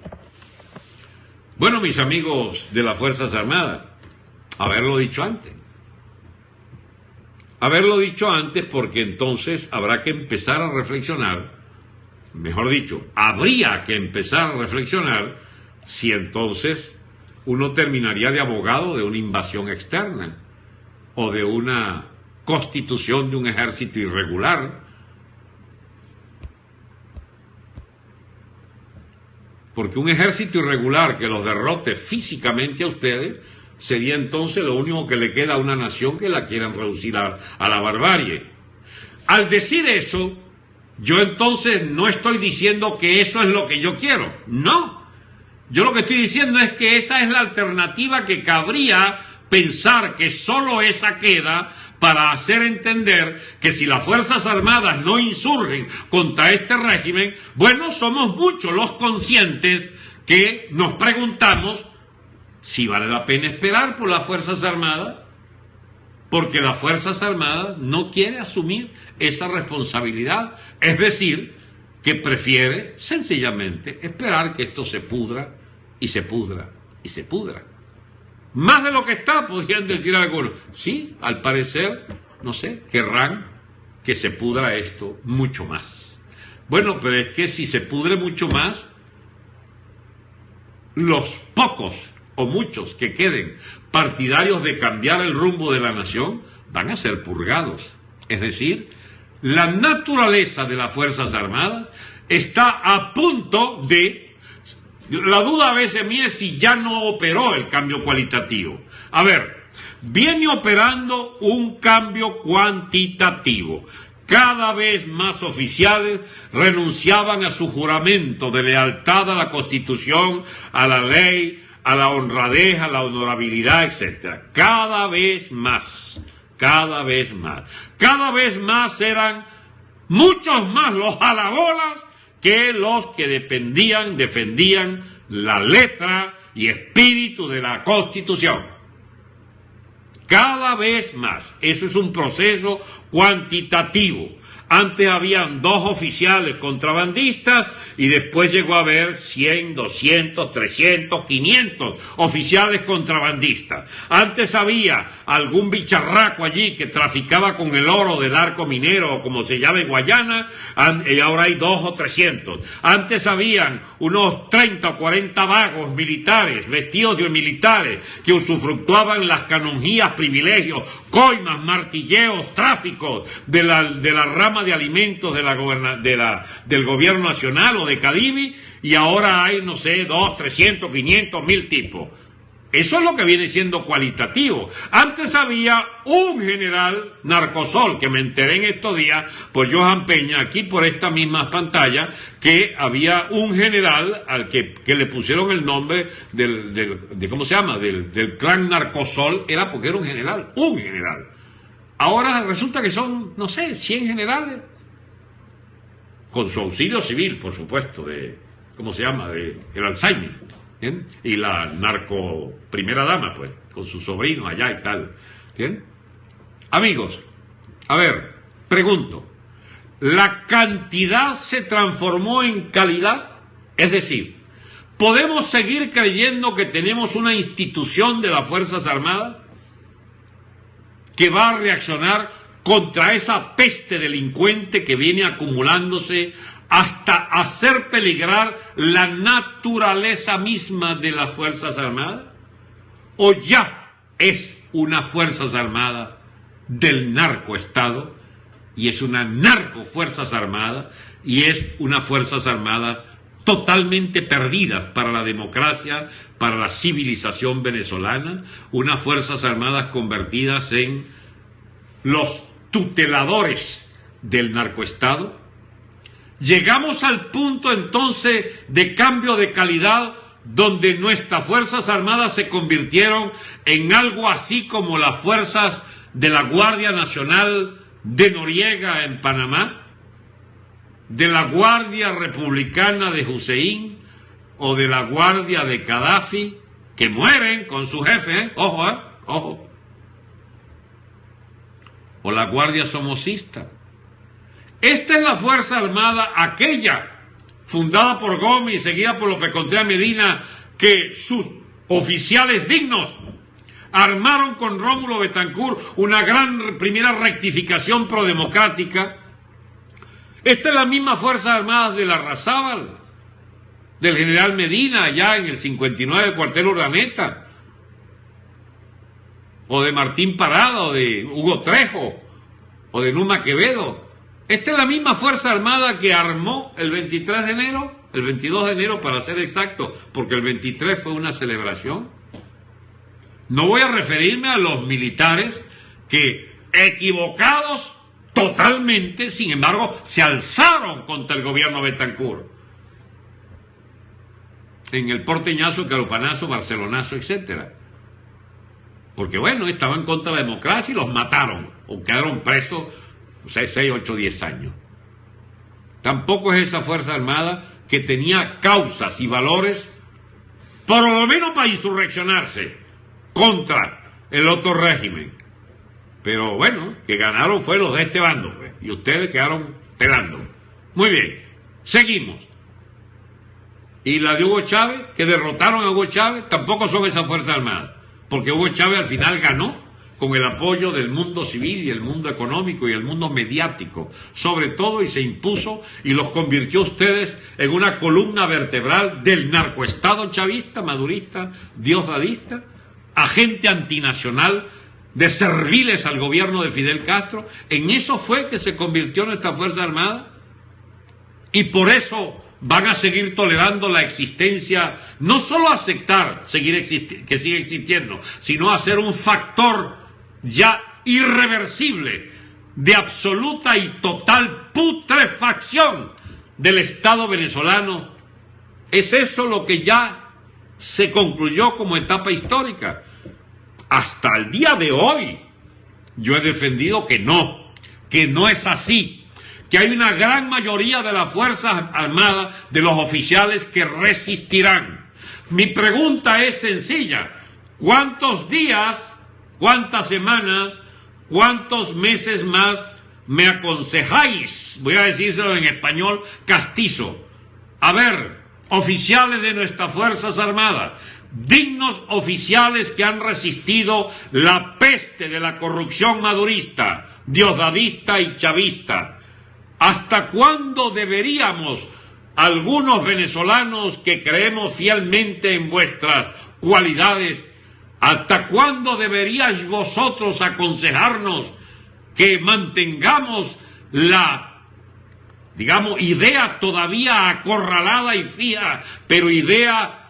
Bueno, mis amigos de las Fuerzas Armadas, haberlo dicho antes. Haberlo dicho antes porque entonces habrá que empezar a reflexionar, mejor dicho, habría que empezar a reflexionar si entonces uno terminaría de abogado de una invasión externa o de una constitución de un ejército irregular. Porque un ejército irregular que los derrote físicamente a ustedes sería entonces lo único que le queda a una nación que la quieran reducir a la barbarie. Al decir eso, yo entonces no estoy diciendo que eso es lo que yo quiero. No. Yo lo que estoy diciendo es que esa es la alternativa que cabría pensar que solo esa queda para hacer entender que si las Fuerzas Armadas no insurgen contra este régimen, bueno, somos muchos los conscientes que nos preguntamos si vale la pena esperar por las Fuerzas Armadas, porque las Fuerzas Armadas no quiere asumir esa responsabilidad, es decir, que prefiere sencillamente esperar que esto se pudra y se pudra y se pudra. Más de lo que está, podrían decir algunos. Sí, al parecer, no sé, querrán que se pudra esto mucho más. Bueno, pero es que si se pudre mucho más, los pocos o muchos que queden partidarios de cambiar el rumbo de la nación van a ser purgados. Es decir, la naturaleza de las Fuerzas Armadas está a punto de... La duda a veces mía es si ya no operó el cambio cualitativo. A ver, viene operando un cambio cuantitativo. Cada vez más oficiales renunciaban a su juramento de lealtad a la Constitución, a la ley, a la honradez, a la honorabilidad, etc. Cada vez más, cada vez más. Cada vez más eran muchos más los jalabolas que los que defendían la letra y espíritu de la Constitución. Cada vez más. Eso es un proceso cuantitativo. Antes habían 2 oficiales contrabandistas y después llegó a haber 100, 200, 300, 500 oficiales contrabandistas. Antes había algún bicharraco allí que traficaba con el oro del arco minero o como se llama en Guayana, y ahora hay 2 o 300. Antes habían unos 30 o 40 vagos militares, vestidos de militares, que usufructuaban las canonjías, privilegios, coimas, martilleos, tráficos de la rama de alimentos del gobierno nacional o de Cadivi, y ahora hay, no sé, 200, 300, 500, 1000 tipos. Eso es lo que viene siendo cualitativo. Antes había un general narcosol, que me enteré en estos días por Johan Peña, aquí por esta misma pantalla, que había un general al que le pusieron el nombre ¿cómo se llama? Del clan narcosol, era porque era un general. Ahora resulta que son, no sé, 100 generales, con su auxilio civil, por supuesto, ¿cómo se llama? El Alzheimer, ¿bien? Y la narco primera dama, pues, con su sobrino allá y tal, ¿bien? Amigos, a ver, pregunto, ¿la cantidad se transformó en calidad? Es decir, ¿podemos seguir creyendo que tenemos una institución de las Fuerzas Armadas que va a reaccionar contra esa peste delincuente que viene acumulándose hasta hacer peligrar la naturaleza misma de las Fuerzas Armadas? ¿O ya es una Fuerzas Armadas del narcoestado y es una narcofuerzas armadas y es una Fuerzas Armadas totalmente perdidas para la democracia, para la civilización venezolana, unas Fuerzas Armadas convertidas en los tuteladores del narcoestado? Llegamos al punto entonces de cambio de calidad donde nuestras Fuerzas Armadas se convirtieron en algo así como las fuerzas de la Guardia Nacional de Noriega en Panamá, de la Guardia Republicana de Hussein o de la Guardia de Gaddafi, que mueren con su jefe, ojo, o la Guardia Somocista. Esta es la Fuerza Armada, aquella fundada por Gómez y seguida por López Contreras Medina, que sus oficiales dignos armaron con Rómulo Betancourt una gran primera rectificación prodemocrática. Esta es la misma Fuerzas Armadas de Larrazábal, del general Medina, allá en el 59, cuartel Urdaneta, o de Martín Parada, o de Hugo Trejo, o de Numa Quevedo. Esta es la misma Fuerza Armada que armó el 23 de enero, el 22 de enero para ser exacto, porque el 23 fue una celebración. No voy a referirme a los militares que, equivocados totalmente, sin embargo, se alzaron contra el gobierno Betancourt. En el porteñazo, carupanazo, barcelonazo, etcétera. Porque bueno, estaban contra la democracia y los mataron, o quedaron presos 6, 8, 10 años. Tampoco es esa Fuerza Armada que tenía causas y valores, por lo menos para insurreccionarse contra el otro régimen. Pero bueno, que ganaron fue los de este bando, pues, y ustedes quedaron pelando. Muy bien, seguimos. Y la de Hugo Chávez, que derrotaron a Hugo Chávez, tampoco son esas Fuerzas Armadas, porque Hugo Chávez al final ganó con el apoyo del mundo civil y el mundo económico y el mundo mediático, sobre todo, y se impuso y los convirtió ustedes en una columna vertebral del narcoestado chavista, madurista, diosdadista, agente antinacional, de serviles al gobierno de Fidel Castro. En eso fue que se convirtió nuestra Fuerza Armada, y por eso van a seguir tolerando la existencia, no solo aceptar que siga existiendo, sino hacer un factor ya irreversible de absoluta y total putrefacción del Estado venezolano. Es eso lo que ya se concluyó como etapa histórica. Hasta el día de hoy yo he defendido que no es así, que hay una gran mayoría de las Fuerzas Armadas, de los oficiales, que resistirán. Mi pregunta es sencilla: ¿cuántos días, cuántas semanas, cuántos meses más me aconsejáis? Voy a decírselo en español castizo. A ver, oficiales de nuestras Fuerzas Armadas, dignos oficiales que han resistido la peste de la corrupción madurista, diosdadista y chavista, ¿hasta cuándo deberíamos, algunos venezolanos que creemos fielmente en vuestras cualidades, hasta cuándo deberíais vosotros aconsejarnos que mantengamos la, idea todavía acorralada y fija, pero idea,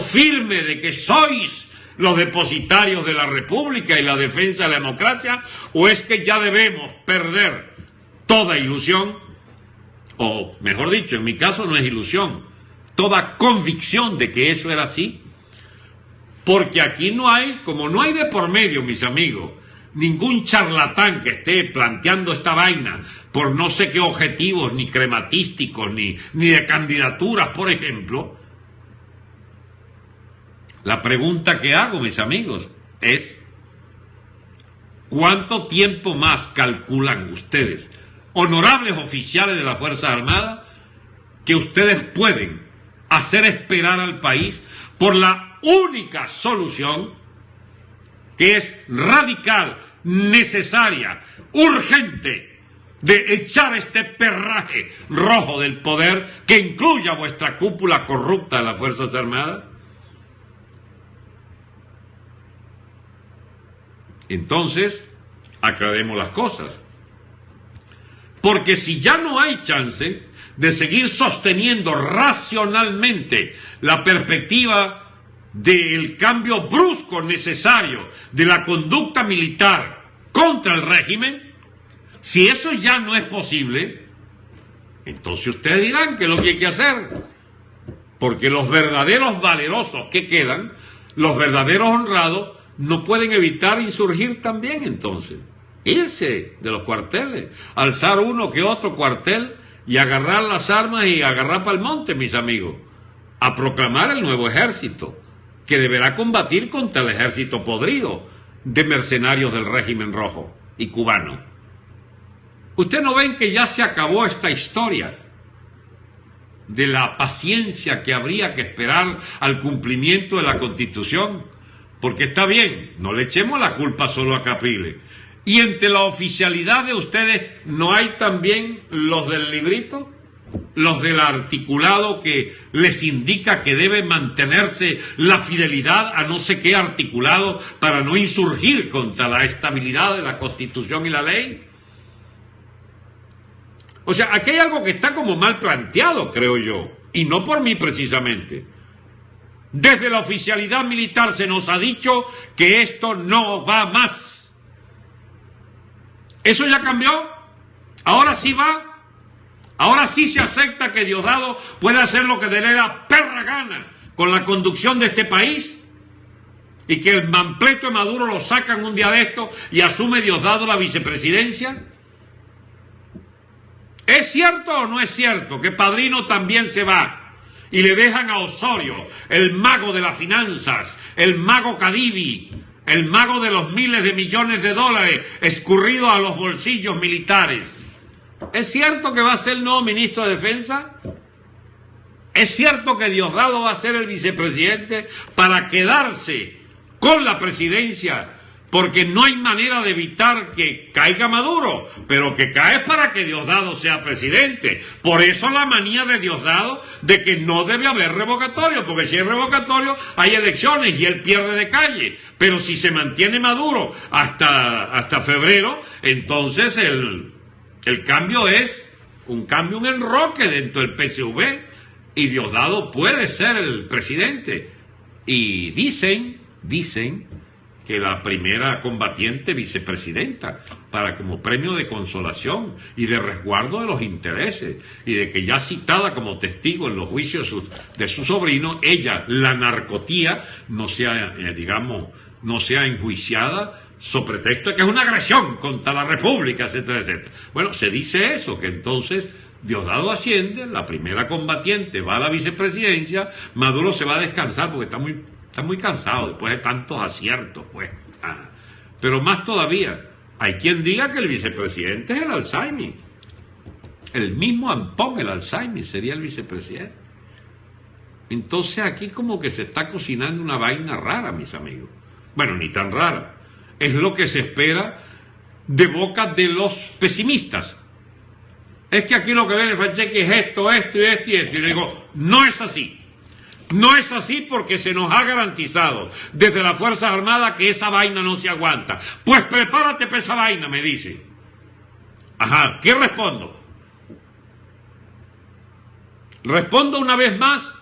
firme de que sois los depositarios de la República y la defensa de la democracia? ¿O es que ya debemos perder toda ilusión, o mejor dicho, en mi caso no es ilusión, toda convicción de que eso era así? Porque aquí no hay, como no hay de por medio, mis amigos, ningún charlatán que esté planteando esta vaina por no sé qué objetivos, ni crematísticos, ni de candidaturas, por ejemplo. La pregunta que hago, mis amigos, es: ¿cuánto tiempo más calculan ustedes, honorables oficiales de la Fuerza Armada, que ustedes pueden hacer esperar al país por la única solución que es radical, necesaria, urgente, de echar este perraje rojo del poder que incluya vuestra cúpula corrupta de las Fuerzas Armadas? Entonces, aclaremos las cosas. Porque si ya no hay chance de seguir sosteniendo racionalmente la perspectiva del cambio brusco necesario de la conducta militar contra el régimen, Si eso ya no es posible, entonces ustedes dirán qué es lo que hay que hacer. Porque los verdaderos valerosos que quedan, los verdaderos honrados, no pueden evitar insurgir también entonces. Irse de los cuarteles, alzar uno que otro cuartel y agarrar las armas y agarrar para el monte, mis amigos, a proclamar el nuevo ejército, que deberá combatir contra el ejército podrido de mercenarios del régimen rojo y cubano. ¿Ustedes no ven que ya se acabó esta historia de la paciencia que habría que esperar al cumplimiento de la Constitución? Porque está bien, no le echemos la culpa solo a Capriles. Y entre la oficialidad de ustedes, ¿no hay también los del librito? Los del articulado que les indica que debe mantenerse la fidelidad a no sé qué articulado para no insurgir contra la estabilidad de la Constitución y la ley. O sea, aquí hay algo que está como mal planteado, creo yo, y no por mí precisamente. Desde la oficialidad militar se nos ha dicho que esto no va más. ¿Eso ya cambió? ¿Ahora sí va? ¿Ahora sí se acepta que Diosdado puede hacer lo que le dé la perra gana con la conducción de este país? ¿Y que el mampleto de Maduro lo sacan un día de esto y asume Diosdado la vicepresidencia? ¿Es cierto o no es cierto que Padrino también se va y le dejan a Osorio, el mago de las finanzas, el mago Cadivi, el mago de los miles de millones de dólares escurridos a los bolsillos militares? ¿Es cierto que va a ser el nuevo ministro de Defensa? ¿Es cierto que Diosdado va a ser el vicepresidente para quedarse con la presidencia? Porque no hay manera de evitar que caiga Maduro, pero que cae para que Diosdado sea presidente. Por eso la manía de Diosdado de que no debe haber revocatorio, porque si hay revocatorio hay elecciones y él pierde de calle. Pero si se mantiene Maduro hasta febrero, entonces el cambio es un cambio, un enroque dentro del PSV, y Diosdado puede ser el presidente. Y dicen que la primera combatiente vicepresidenta, para como premio de consolación y de resguardo de los intereses, y de que ya citada como testigo en los juicios de su sobrino, ella, la narcotía, no sea, no sea enjuiciada sobre pretexto de que es una agresión contra la República, etcétera, etcétera. Bueno, se dice eso, que entonces Diosdado asciende, la primera combatiente va a la vicepresidencia, Maduro se va a descansar porque está muy cansado después de tantos aciertos, pues. Pero más todavía, hay quien diga que el vicepresidente es el Alzheimer. El mismo Ampón, el Alzheimer, sería el vicepresidente. Entonces aquí como que se está cocinando una vaina rara, mis amigos. Bueno, ni tan rara. Es lo que se espera de boca de los pesimistas. Es que aquí lo que viene Franceschi es esto. Y le digo, no es así. No es así, porque se nos ha garantizado desde las Fuerzas Armadas que esa vaina no se aguanta. Pues prepárate para esa vaina, me dice. Ajá, ¿qué respondo? Respondo una vez más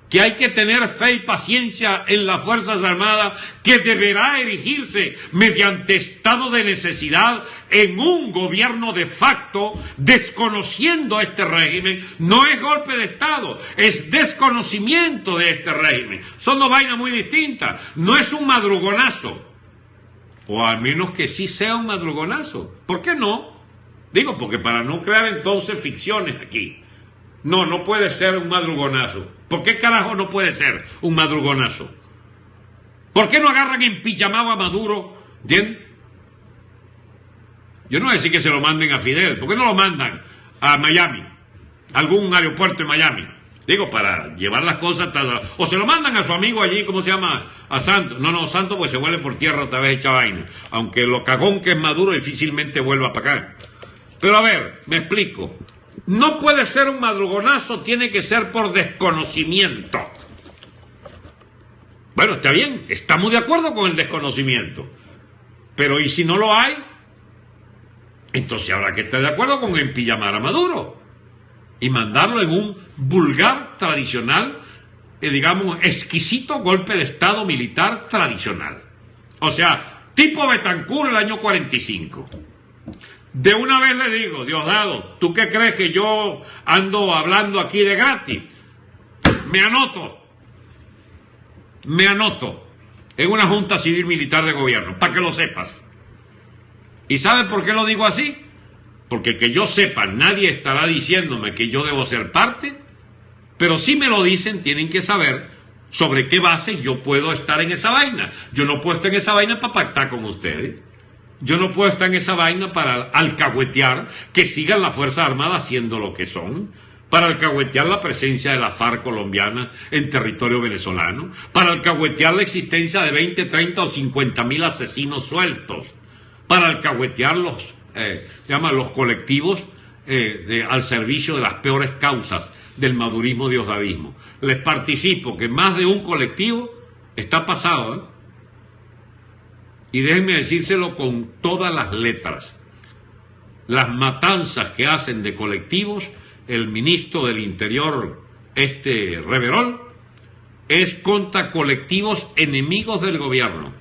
que hay que tener fe y paciencia en las Fuerzas Armadas, que deberá erigirse mediante estado de necesidad en un gobierno de facto, desconociendo a este régimen. No es golpe de Estado, es desconocimiento de este régimen. Son dos vainas muy distintas. No es un madrugonazo, o al menos que sí sea un madrugonazo. ¿Por qué no? Digo, porque para no crear entonces ficciones aquí. No puede ser un madrugonazo. ¿Por qué carajo no puede ser un madrugonazo? ¿Por qué no agarran en pijamado a Maduro? ¿Entiendes? Yo no voy a decir que se lo manden a Fidel. ¿Por qué no lo mandan a Miami? Algún aeropuerto en Miami. Digo, para llevar las cosas hasta... O se lo mandan a su amigo allí, ¿cómo se llama? A Santos. No, Santos pues se vuelve por tierra otra vez hecha vaina. Aunque lo cagón que es Maduro difícilmente vuelva para acá. Pero a ver, me explico. No puede ser un madrugonazo, tiene que ser por desconocimiento. Bueno, está bien, estamos de acuerdo con el desconocimiento. Pero ¿y si no lo hay? Entonces habrá que estar de acuerdo con empillamar a Maduro y mandarlo en un vulgar tradicional, digamos, exquisito golpe de Estado militar tradicional. O sea, tipo Betancur el año 45. De una vez le digo, Diosdado, ¿tú qué crees que yo ando hablando aquí de gratis? Me anoto en una Junta Civil Militar de Gobierno, para que lo sepas. ¿Y sabes por qué lo digo así? Porque que yo sepa, nadie estará diciéndome que yo debo ser parte, pero si me lo dicen, tienen que saber sobre qué base yo puedo estar en esa vaina. Yo no puedo estar en esa vaina para pactar con ustedes. Yo no puedo estar en esa vaina para alcahuetear que sigan las Fuerzas Armadas siendo lo que son, para alcahuetear la presencia de la FARC colombiana en territorio venezolano, para alcahuetear la existencia de 20, 30 o 50 mil asesinos sueltos, para alcahuetear los colectivos al servicio de las peores causas del madurismo diosdadismo. Les participo que más de un colectivo está pasado, ¿eh? Y déjenme decírselo con todas las letras. Las matanzas que hacen de colectivos el ministro del Interior, Reverol, es contra colectivos enemigos del gobierno.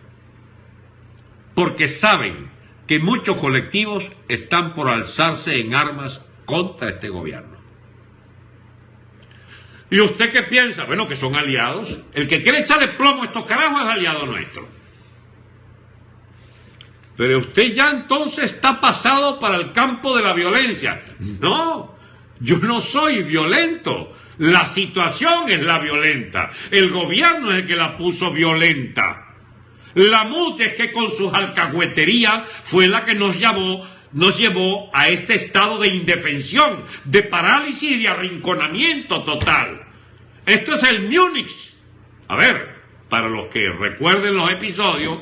Porque saben que muchos colectivos están por alzarse en armas contra este gobierno. ¿Y usted qué piensa? Bueno, que son aliados. El que quiere echarle plomo a estos carajos es aliado nuestro. Pero usted ya entonces está pasado para el campo de la violencia. No, yo no soy violento. La situación es la violenta. El gobierno es el que la puso violenta. La MUT es que con sus alcahueterías fue la que nos llevó a este estado de indefensión, de parálisis y de arrinconamiento total. Esto es el Múnich. A ver, para los que recuerden los episodios,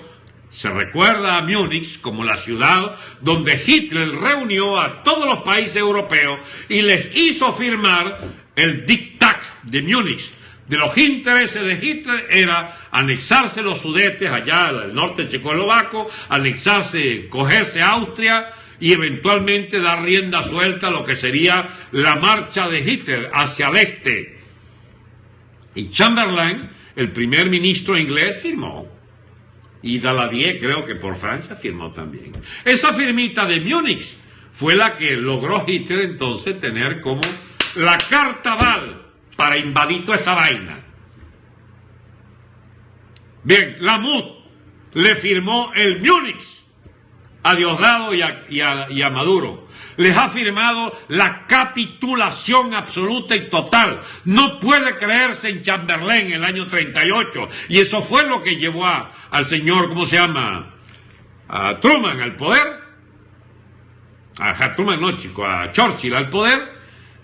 se recuerda a Múnich como la ciudad donde Hitler reunió a todos los países europeos y les hizo firmar el Diktat de Múnich. De los intereses de Hitler era anexarse los Sudetes allá al norte checoslovaco, cogerse Austria y eventualmente dar rienda suelta a lo que sería la marcha de Hitler hacia el este. Y Chamberlain, el primer ministro inglés, firmó. Y Daladier, creo que por Francia, firmó también. Esa firmita de Múnich fue la que logró Hitler entonces tener como la carta val para invadir toda esa vaina. Bien, la MUT le firmó el Múnich a Diosdado y a Maduro. Les ha firmado la capitulación absoluta y total. No puede creerse en Chamberlain en el año 38. Y eso fue lo que llevó al señor, ¿cómo se llama? A Truman al poder. A Truman no, chico, a Churchill al poder.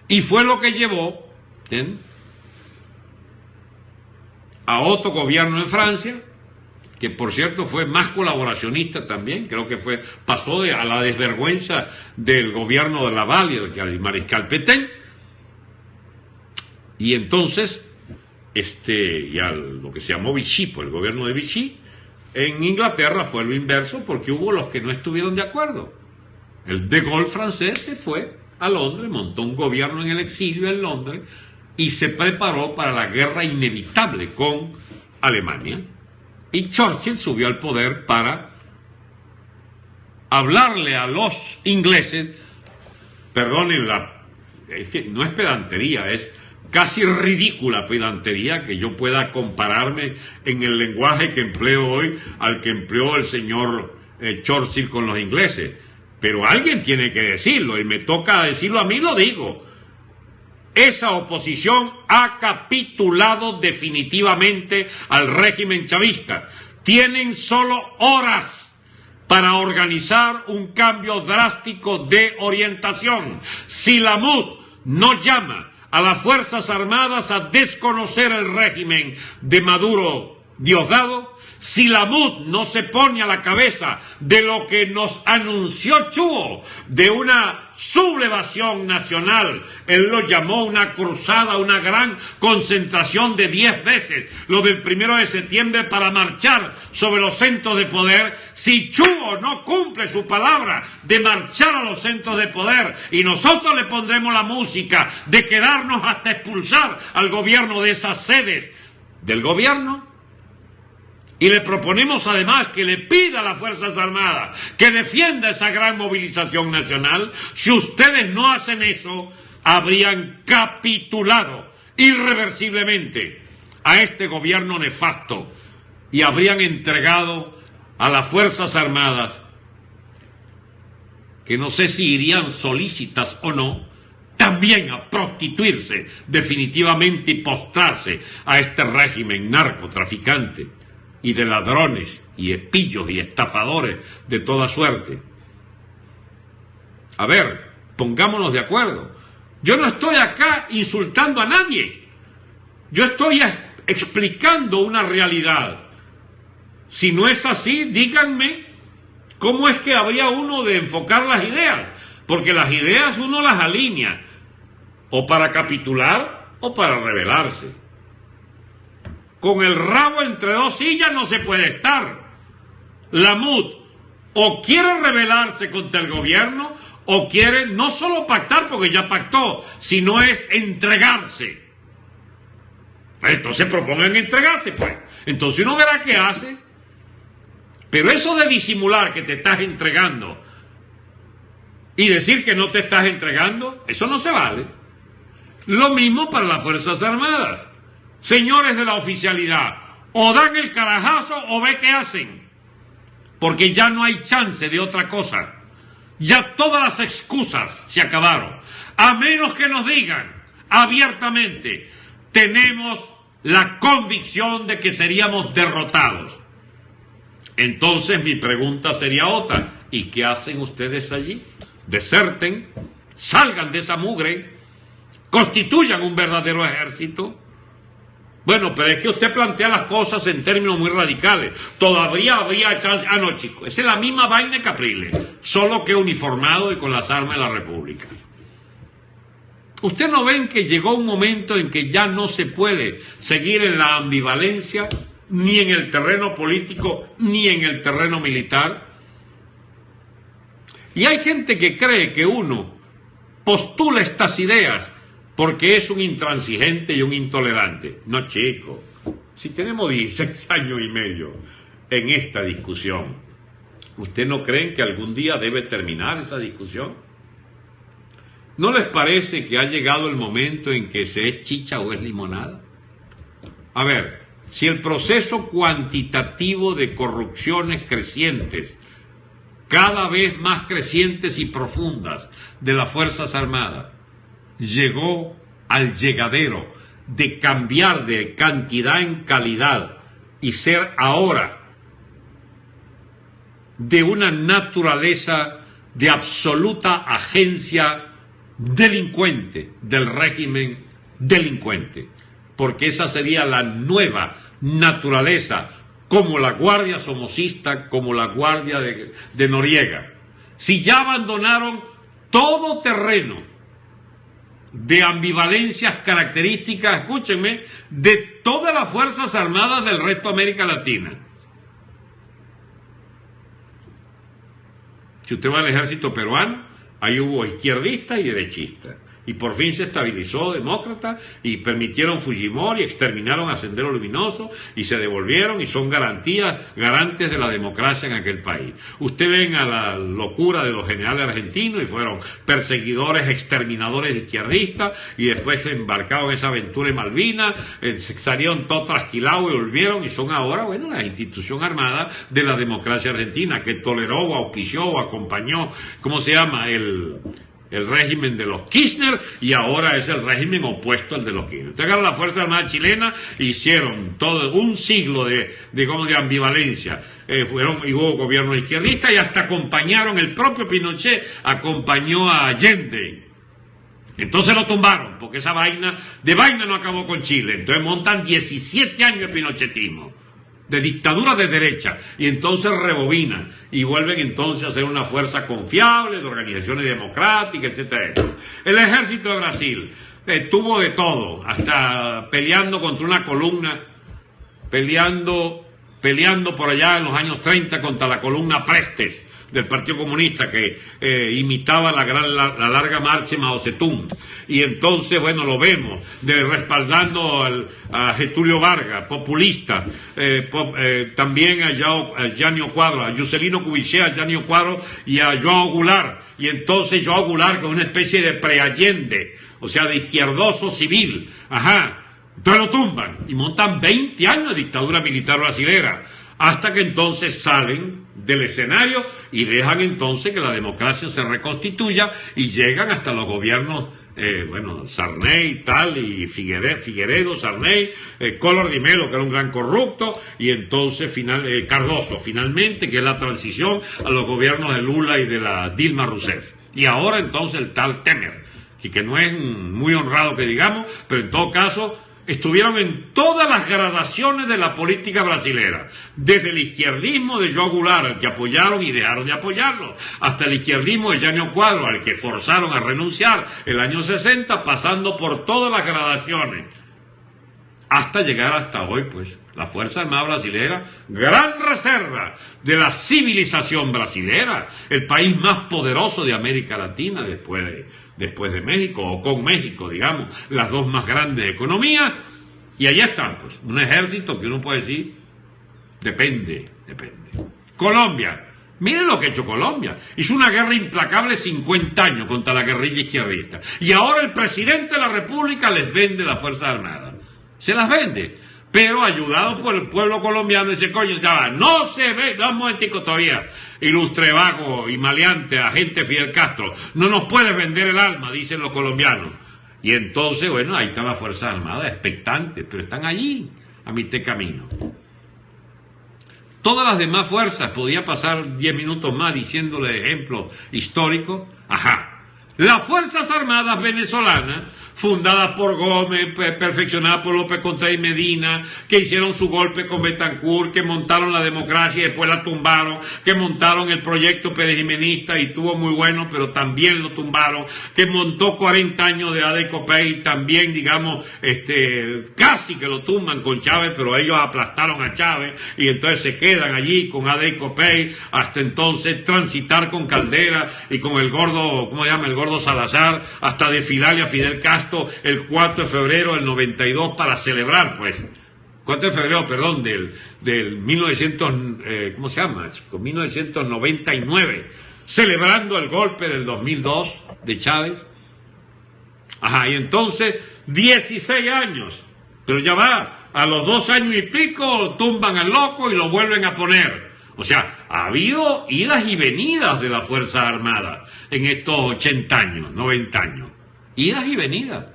Y fue lo que llevó, ¿entiendes?, a otro gobierno en Francia, que por cierto fue más colaboracionista también, creo que pasó a la desvergüenza del gobierno de Laval y del mariscal Pétain, y entonces lo que se llamó Vichy, pues el gobierno de Vichy. En Inglaterra fue lo inverso, porque hubo los que no estuvieron de acuerdo. El de Gaulle francés se fue a Londres, montó un gobierno en el exilio en Londres y se preparó para la guerra inevitable con Alemania. Y Churchill subió al poder para hablarle a los ingleses, perdonen, es que no es pedantería, es casi ridícula pedantería que yo pueda compararme en el lenguaje que empleo hoy al que empleó el señor Churchill con los ingleses. Pero alguien tiene que decirlo, y me toca decirlo a mí, lo digo. Esa oposición ha capitulado definitivamente al régimen chavista. Tienen solo horas para organizar un cambio drástico de orientación. Si la MUD no llama a las Fuerzas Armadas a desconocer el régimen de Maduro Diosdado, si la MUD no se pone a la cabeza de lo que nos anunció Chuo, de una sublevación nacional, él lo llamó una cruzada, una gran concentración de 10 veces, lo del 1 de septiembre para marchar sobre los centros de poder. Si Chuo no cumple su palabra de marchar a los centros de poder, y nosotros le pondremos la música de quedarnos hasta expulsar al gobierno de esas sedes del gobierno, Y le proponemos además que le pida a las Fuerzas Armadas que defienda esa gran movilización nacional. Si ustedes no hacen eso, habrían capitulado irreversiblemente a este gobierno nefasto y habrían entregado a las Fuerzas Armadas, que no sé si irían solícitas o no, también a prostituirse definitivamente y postrarse a este régimen narcotraficante y de ladrones y espillos y estafadores de toda suerte. A ver, pongámonos de acuerdo. Yo no estoy acá insultando a nadie. Yo estoy explicando una realidad. Si no es así, díganme cómo es que habría uno de enfocar las ideas. Porque las ideas uno las alinea o para capitular o para rebelarse. Con el rabo entre dos sillas no se puede estar. La MUD o quiere rebelarse contra el gobierno o quiere no solo pactar, porque ya pactó, sino es entregarse. Entonces propongan entregarse, pues. Entonces uno verá qué hace. Pero eso de disimular que te estás entregando y decir que no te estás entregando, eso no se vale. Lo mismo para las Fuerzas Armadas. Señores de la oficialidad, o dan el carajazo o ve qué hacen. Porque ya no hay chance de otra cosa. Ya todas las excusas se acabaron. A menos que nos digan abiertamente, tenemos la convicción de que seríamos derrotados. Entonces mi pregunta sería otra. ¿Y qué hacen ustedes allí? Deserten, salgan de esa mugre, constituyan un verdadero ejército. Bueno, pero es que usted plantea las cosas en términos muy radicales. Todavía habría chance. Ah, no, chicos, esa es la misma vaina de Capriles, solo que uniformado y con las armas de la República. ¿Usted no ven que llegó un momento en que ya no se puede seguir en la ambivalencia, ni en el terreno político, ni en el terreno militar? Y hay gente que cree que uno postula estas ideas porque es un intransigente y un intolerante. No, chico, si tenemos 16 años y medio en esta discusión, ¿usted no creen que algún día debe terminar esa discusión? ¿No les parece que ha llegado el momento en que se es chicha o es limonada? A ver, si el proceso cuantitativo de corrupciones crecientes, cada vez más crecientes y profundas, de las Fuerzas Armadas, llegó al llegadero de cambiar de cantidad en calidad y ser ahora de una naturaleza de absoluta agencia delincuente del régimen delincuente, porque esa sería la nueva naturaleza, como la Guardia Somocista, como la Guardia de Noriega. Si ya abandonaron todo terreno de ambivalencias características, escúchenme, de todas las Fuerzas Armadas del resto de América Latina. Si usted va al ejército peruano, ahí hubo izquierdistas y derechistas. Y por fin se estabilizó demócrata y permitieron Fujimori, exterminaron a Sendero Luminoso y se devolvieron y son garantes de la democracia en aquel país. Usted ven a la locura de los generales argentinos y fueron perseguidores, exterminadores izquierdistas y después se embarcaron en esa aventura en Malvinas, salieron todos trasquilados y volvieron y son ahora, bueno, la institución armada de la democracia argentina que toleró o auspició o acompañó, ¿cómo se llama? El régimen de los Kirchner y ahora es el régimen opuesto al de los Kirchner. Entonces las Fuerzas Armadas chilenas hicieron todo un siglo de ambivalencia. Hubo gobiernos izquierdistas y hasta acompañaron, el propio Pinochet acompañó a Allende. Entonces lo tumbaron, porque esa vaina no acabó con Chile. Entonces montan 17 años de pinochetismo, de dictadura de derecha, y entonces rebobinan y vuelven entonces a ser una fuerza confiable de organizaciones democráticas, etcétera. El ejército de Brasil tuvo de todo, hasta peleando contra una columna, peleando peleando por allá en los años 30 contra la columna Prestes del Partido Comunista, que imitaba la larga marcha de Mao Zedong. Y entonces, bueno, lo vemos, respaldando a Getúlio Vargas, populista, también a Jânio Quadros, a Juscelino Kubitschek, a Jânio Quadros y a João Goulart. Y entonces João Goulart, que es una especie de pre-Allende, o sea, de izquierdoso civil, entonces lo tumban y montan 20 años de dictadura militar brasilera, hasta que entonces salen del escenario y dejan entonces que la democracia se reconstituya y llegan hasta los gobiernos, Sarney y tal, y Figueiredo, Sarney, Collor de Mello, que era un gran corrupto, y entonces Cardoso, finalmente, que es la transición a los gobiernos de Lula y de la Dilma Rousseff. Y ahora entonces el tal Temer, y que no es muy honrado que digamos, pero en todo caso estuvieron en todas las gradaciones de la política brasilera, desde el izquierdismo de João Goulart, al que apoyaron y dejaron de apoyarlo, hasta el izquierdismo de Jânio Quadros, al que forzaron a renunciar el año 60, pasando por todas las gradaciones, hasta llegar hasta hoy, pues, la Fuerza Armada Brasilera, gran reserva de la civilización brasilera, el país más poderoso de América Latina después de México, o con México, digamos, las dos más grandes economías, y allá están, pues, un ejército que uno puede decir, depende. Colombia, miren lo que ha hecho Colombia, hizo una guerra implacable 50 años contra la guerrilla izquierdista, y ahora el presidente de la República les vende las Fuerzas Armadas, se las vende, pero ayudados por el pueblo colombiano, dice, coño, ya va, no se ve, da un momentico todavía, ilustre vago y maleante agente Fidel Castro, no nos puede vender el alma, dicen los colombianos. Y entonces, bueno, ahí están las Fuerzas Armadas, expectantes, pero están allí, a mitad de camino. Todas las demás fuerzas, podía pasar 10 minutos más diciéndole ejemplos históricos, las Fuerzas Armadas venezolanas, fundadas por Gómez, perfeccionadas por López Contreras y Medina, que hicieron su golpe con Betancourt, que montaron la democracia y después la tumbaron, que montaron el proyecto perejimenista y estuvo muy bueno, pero también lo tumbaron, que montó 40 años de Adey Copey y también, digamos, casi que lo tumban con Chávez, pero ellos aplastaron a Chávez y entonces se quedan allí con Adey Copey, hasta entonces transitar con Caldera y con el gordo, ¿cómo se llama? El gordo Salazar, hasta desfilarle a Fidel Castro el 4 de febrero del 92 para celebrar, pues, 4 de febrero, perdón, del 1999, celebrando el golpe del 2002 de Chávez. Y entonces, 16 años, pero ya va, a los 2 años y pico, tumban al loco y lo vuelven a poner. O sea, ha habido idas y venidas de la Fuerza Armada en estos 80 años, 90 años. Idas y venidas.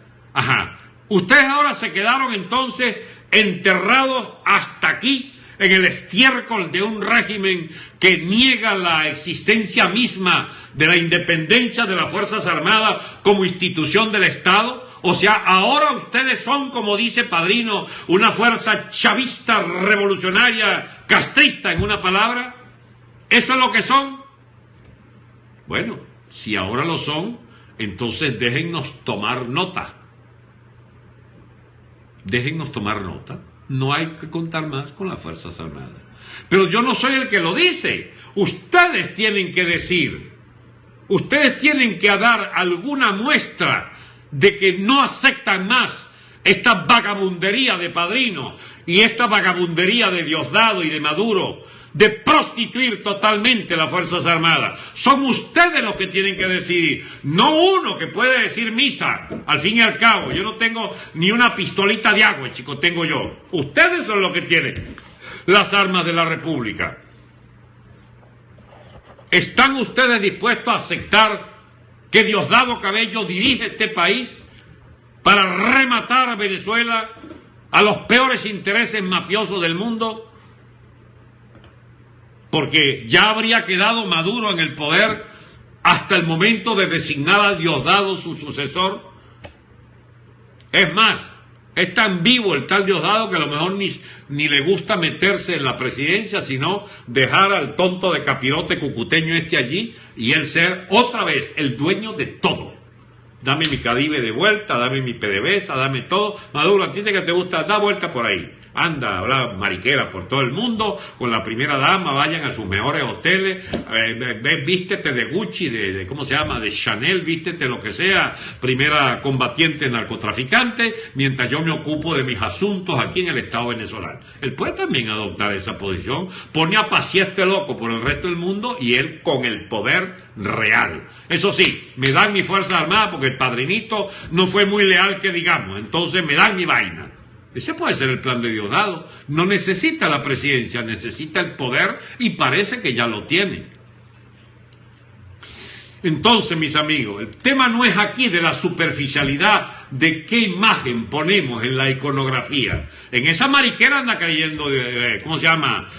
Ustedes ahora se quedaron entonces enterrados hasta aquí en el estiércol de un régimen que niega la existencia misma de la independencia de las Fuerzas Armadas como institución del Estado. O sea, ahora ustedes son, como dice Padrino, una fuerza chavista, revolucionaria, castrista, en una palabra. ¿Eso es lo que son? Bueno, si ahora lo son, entonces déjennos tomar nota. Déjennos tomar nota. No hay que contar más con las Fuerzas Armadas. Pero yo no soy el que lo dice. Ustedes tienen que decir. Ustedes tienen que dar alguna muestra de que no aceptan más esta vagabundería de Padrino y esta vagabundería de Diosdado y de Maduro, de prostituir totalmente las Fuerzas Armadas. Son ustedes los que tienen que decidir, no uno que puede decir misa. Al fin y al cabo, yo no tengo ni una pistolita de agua, chico, tengo yo. Ustedes son los que tienen las armas de la República. ¿Están ustedes dispuestos a aceptar que Diosdado Cabello dirige este país para rematar a Venezuela, a los peores intereses mafiosos del mundo? Porque ya habría quedado Maduro en el poder hasta el momento de designar a Diosdado su sucesor. Es más, es tan vivo el tal Diosdado que a lo mejor ni le gusta meterse en la presidencia, sino dejar al tonto de capirote cucuteño allí y él ser otra vez el dueño de todo. Dame mi Cadive de vuelta, dame mi PDVSA, dame todo. Maduro, a ti que te gusta, da vuelta por ahí. anda, habla mariquera por todo el mundo, con la primera dama, vayan a sus mejores hoteles, vístete de Gucci, de ¿cómo se llama?, de Chanel, vístete lo que sea, primera combatiente narcotraficante, mientras yo me ocupo de mis asuntos aquí en el Estado venezolano. Él puede también adoptar esa posición, pone a pasear este loco por el resto del mundo y él con el poder real. Eso sí, me dan mi Fuerzas Armadas porque el padrinito no fue muy leal que digamos, entonces me dan mi vaina. Ese puede ser el plan de Diosdado. No necesita la presidencia, necesita el poder y parece que ya lo tiene. Entonces, mis amigos, el tema no es aquí de la superficialidad de qué imagen ponemos en la iconografía. En esa mariquera anda creyendo, ¿cómo se llama?,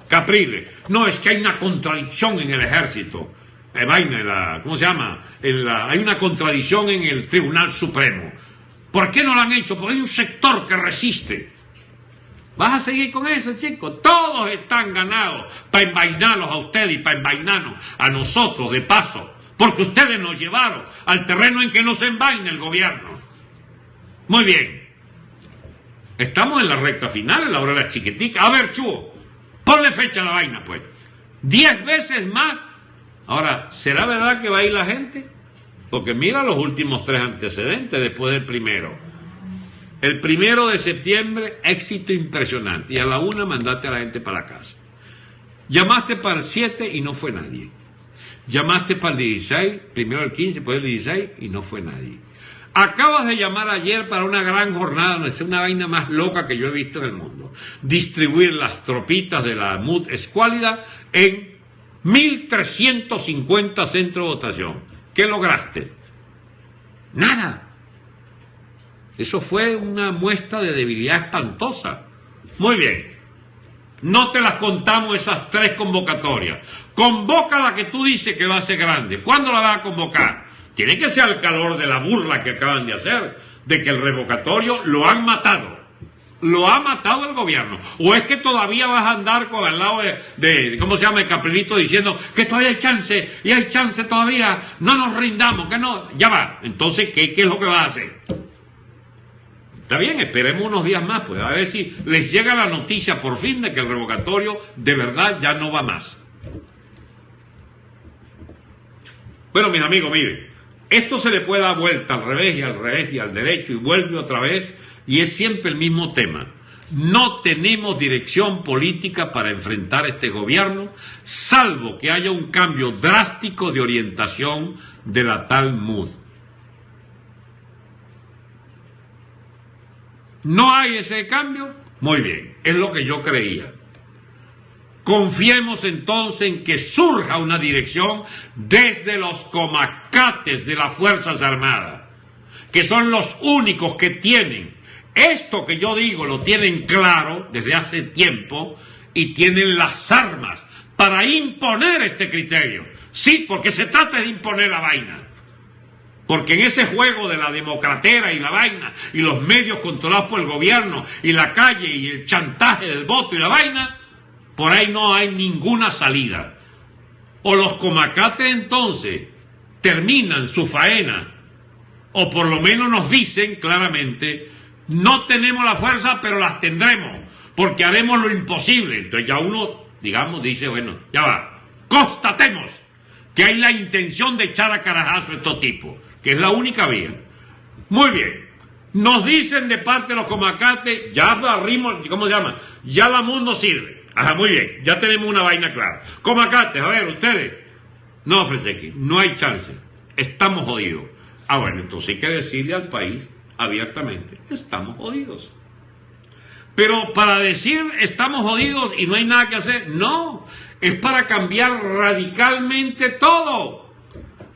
Capriles. No, es que hay una contradicción en el ejército. ¿Cómo se llama? Hay una contradicción en el Tribunal Supremo. ¿Por qué no lo han hecho? Porque hay un sector que resiste. ¿Vas a seguir con eso, chicos? Todos están ganados para envainarlos a ustedes y para envainarnos a nosotros de paso. Porque ustedes nos llevaron al terreno en que no se envaina el gobierno. Muy bien. Estamos en la recta final, en la hora de las chiquiticas. A ver, Chuo, ponle fecha a la vaina, pues. 10 veces más. Ahora, ¿será verdad que va a ir la gente? Porque mira los últimos 3 antecedentes después del primero. El 1 de septiembre, éxito impresionante. Y a la 1 mandaste a la gente para la casa. Llamaste para el 7 y no fue nadie. Llamaste para el 16, primero el 15, después el 16 y no fue nadie. Acabas de llamar ayer para una gran jornada, no es una vaina más loca que yo he visto en el mundo. Distribuir las tropitas de la MUD Escuálida en 1.350 centros de votación. ¿Qué lograste? Nada. Eso fue una muestra de debilidad espantosa. Muy bien. No te las contamos esas 3 convocatorias. Convoca la que tú dices que va a ser grande. ¿Cuándo la vas a convocar? Tiene que ser al calor de la burla que acaban de hacer, de que el revocatorio lo han matado. Lo ha matado el gobierno. ¿O es que todavía vas a andar con al lado de ¿cómo se llama?, el Caprilito diciendo que todavía hay chance, y hay chance todavía, no nos rindamos, que no? Ya va. Entonces, ¿qué es lo que vas a hacer? Está bien, esperemos unos días más, pues, a ver si les llega la noticia por fin de que el revocatorio de verdad ya no va más. Bueno, mis amigos, miren, esto se le puede dar vuelta al revés y al derecho y vuelve otra vez, y es siempre el mismo tema. No tenemos dirección política para enfrentar este gobierno, salvo que haya un cambio drástico de orientación de la tal MUD. ¿No hay ese cambio? Muy bien, es lo que yo creía. Confiemos entonces en que surja una dirección desde los comacates de las Fuerzas Armadas, que son los únicos que tienen esto que yo digo, lo tienen claro desde hace tiempo y tienen las armas para imponer este criterio. Sí, porque se trata de imponer la vaina. Porque en ese juego de la democratera y la vaina y los medios controlados por el gobierno y la calle y el chantaje del voto y la vaina, por ahí no hay ninguna salida. O los comacates entonces terminan su faena, o por lo menos nos dicen claramente: no tenemos la fuerza, pero las tendremos, porque haremos lo imposible. Entonces ya uno, digamos, dice, bueno, ya va, constatemos que hay la intención de echar a carajazo a estos tipos, que es la única vía. Muy bien, nos dicen de parte de los comacates, ya barrimos, ¿cómo se llama? Ya la MUD no sirve. Ajá, muy bien, ya tenemos una vaina clara. Comacates, a ver, ustedes, no, Fresequi, no hay chance, estamos jodidos. Ah, bueno, entonces hay que decirle al país abiertamente: estamos jodidos. Pero para decir estamos jodidos y no hay nada que hacer, no, es para cambiar radicalmente todo,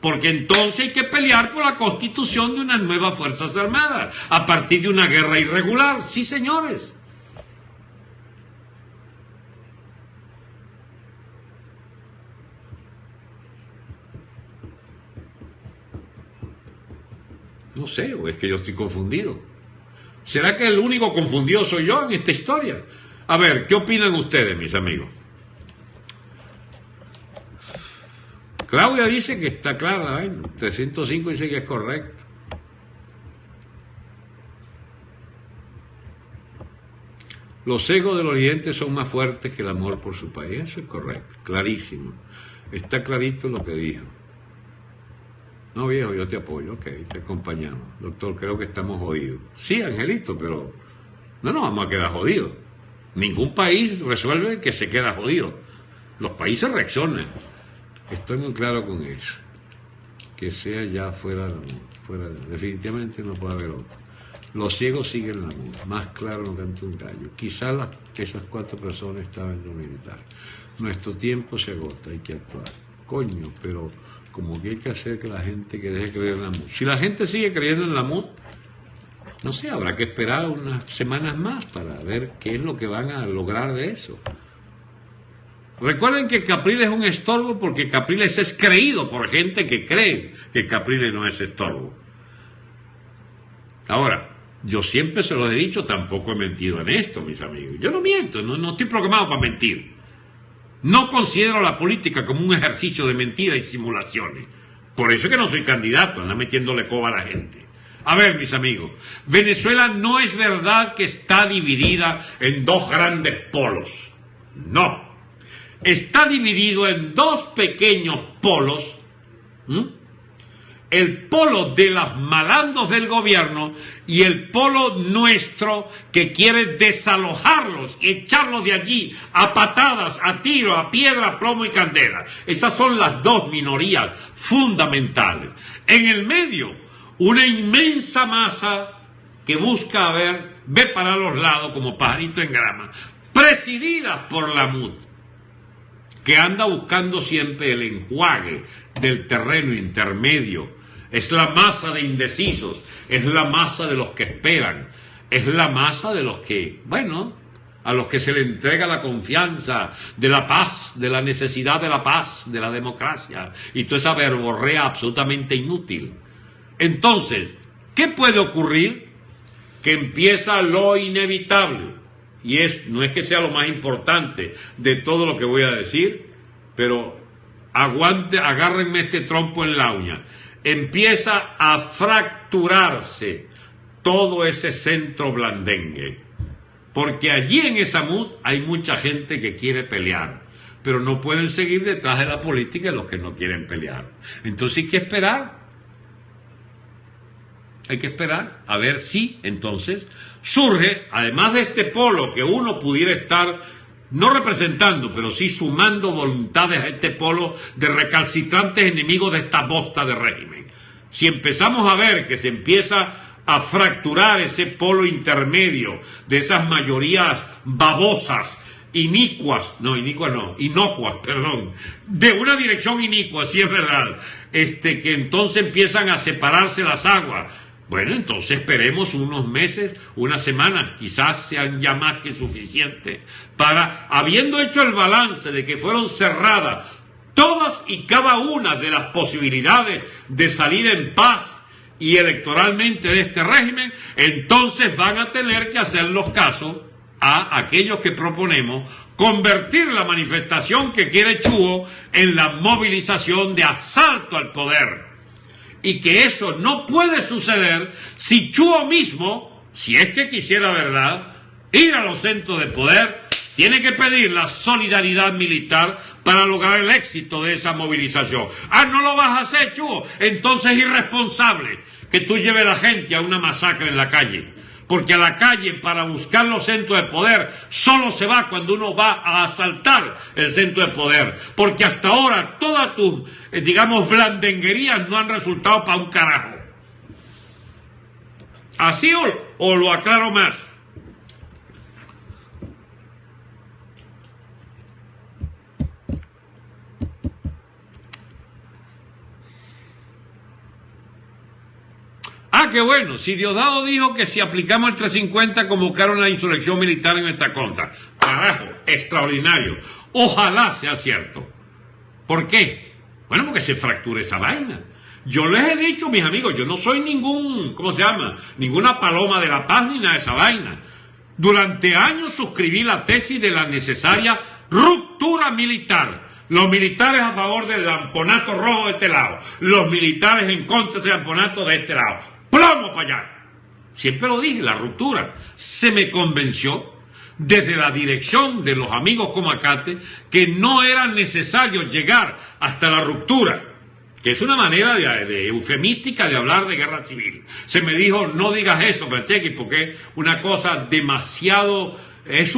porque entonces hay que pelear por la constitución de unas nuevas Fuerzas Armadas a partir de una guerra irregular. Sí, señores. No sé, o es que yo estoy confundido. ¿Será que el único confundido soy yo en esta historia? A ver, ¿qué opinan ustedes, mis amigos? Claudia dice que está clara, ¿eh? 305 dice que es correcto. Los egos de los dirigentes son más fuertes que el amor por su país. Eso es correcto, clarísimo. Está clarito lo que dijo. No, viejo, yo te apoyo, ok, te acompañamos. Doctor, creo que estamos jodidos. Sí, Angelito, pero no nos vamos a quedar jodidos. Ningún país resuelve que se queda jodido. Los países reaccionan. Estoy muy claro con eso. Que sea ya fuera definitivamente no puede haber otro. Los ciegos siguen la luz, más claro no canta un gallo. Quizás esas 4 personas estaban en lo militar. Nuestro tiempo se agota, hay que actuar. Coño, pero como que hay que hacer que la gente que deje creer en la MUD. Si la gente sigue creyendo en la MUD, no sé, habrá que esperar unas semanas más para ver qué es lo que van a lograr de eso. Recuerden que Capriles es un estorbo porque Capriles es creído por gente que cree que Capriles no es estorbo. Ahora, yo siempre se los he dicho, tampoco he mentido en esto, mis amigos. Yo no miento, no estoy programado para mentir. No considero la política como un ejercicio de mentira y simulaciones. Por eso es que no soy candidato, anda metiéndole coba a la gente. A ver, mis amigos, Venezuela no es verdad que está dividida en 2 grandes polos. No. Está dividido en 2 pequeños polos. El polo de los malandros del gobierno y el polo nuestro que quiere desalojarlos, echarlos de allí a patadas, a tiro, a piedra, a plomo y candela. Esas son las 2 minorías fundamentales. En el medio, una inmensa masa que busca ve para los lados como pajarito en grama, presididas por la MUD, que anda buscando siempre el enjuague del terreno intermedio. Es la masa de indecisos, es la masa de los que esperan, es la masa de los que, bueno, a los que se le entrega la confianza de la paz, de la necesidad de la paz, de la democracia, y toda esa verborrea absolutamente inútil. Entonces, ¿qué puede ocurrir? Que empieza lo inevitable, y no es que sea lo más importante de todo lo que voy a decir, pero agárrenme este trompo en la uña. Empieza a fracturarse todo ese centro blandengue, porque allí en esa MUD hay mucha gente que quiere pelear, pero no pueden seguir detrás de la política los que no quieren pelear. Entonces hay que esperar a ver si entonces surge, además de este polo que uno pudiera estar no representando, pero sí sumando voluntades a este polo de recalcitrantes enemigos de esta bosta de régimen. Si empezamos a ver que se empieza a fracturar ese polo intermedio de esas mayorías babosas, inocuas, de una dirección inicua, sí es verdad, que entonces empiezan a separarse las aguas. Bueno, entonces esperemos unos meses, unas semanas, quizás sean ya más que suficientes para, habiendo hecho el balance de que fueron cerradas todas y cada una de las posibilidades de salir en paz y electoralmente de este régimen, entonces van a tener que hacer los casos a aquellos que proponemos convertir la manifestación que quiere Chuo en la movilización de asalto al poder. Y que eso no puede suceder si Chuo mismo, si es que quisiera verdad, ir a los centros de poder, tiene que pedir la solidaridad militar para lograr el éxito de esa movilización. Ah, ¿no lo vas a hacer, Chuo? Entonces es irresponsable que tú lleves a la gente a una masacre en la calle. Porque a la calle para buscar los centros de poder solo se va cuando uno va a asaltar el centro de poder. Porque hasta ahora todas tus, blandenguerías no han resultado para un carajo. ¿Así o lo aclaro más? Ah, qué bueno, si Diosdado dijo que si aplicamos el 350 convocaron la insurrección militar en nuestra contra. Carajo, extraordinario. Ojalá sea cierto. ¿Por qué? Bueno, porque se fractura esa vaina. Yo les he dicho, mis amigos, yo no soy ninguna paloma de la paz ni nada de esa vaina. Durante años suscribí la tesis de la necesaria ruptura militar. Los militares a favor del lamponato rojo de este lado, los militares en contra del lamponato de este lado. ¡Plomo para allá! Siempre lo dije, la ruptura. Se me convenció. desde la dirección de los amigos Comacate que no era necesario llegar hasta la ruptura, que es una manera de eufemística de hablar de guerra civil. Se me dijo, no digas eso, Franceschi, porque es una cosa demasiado, es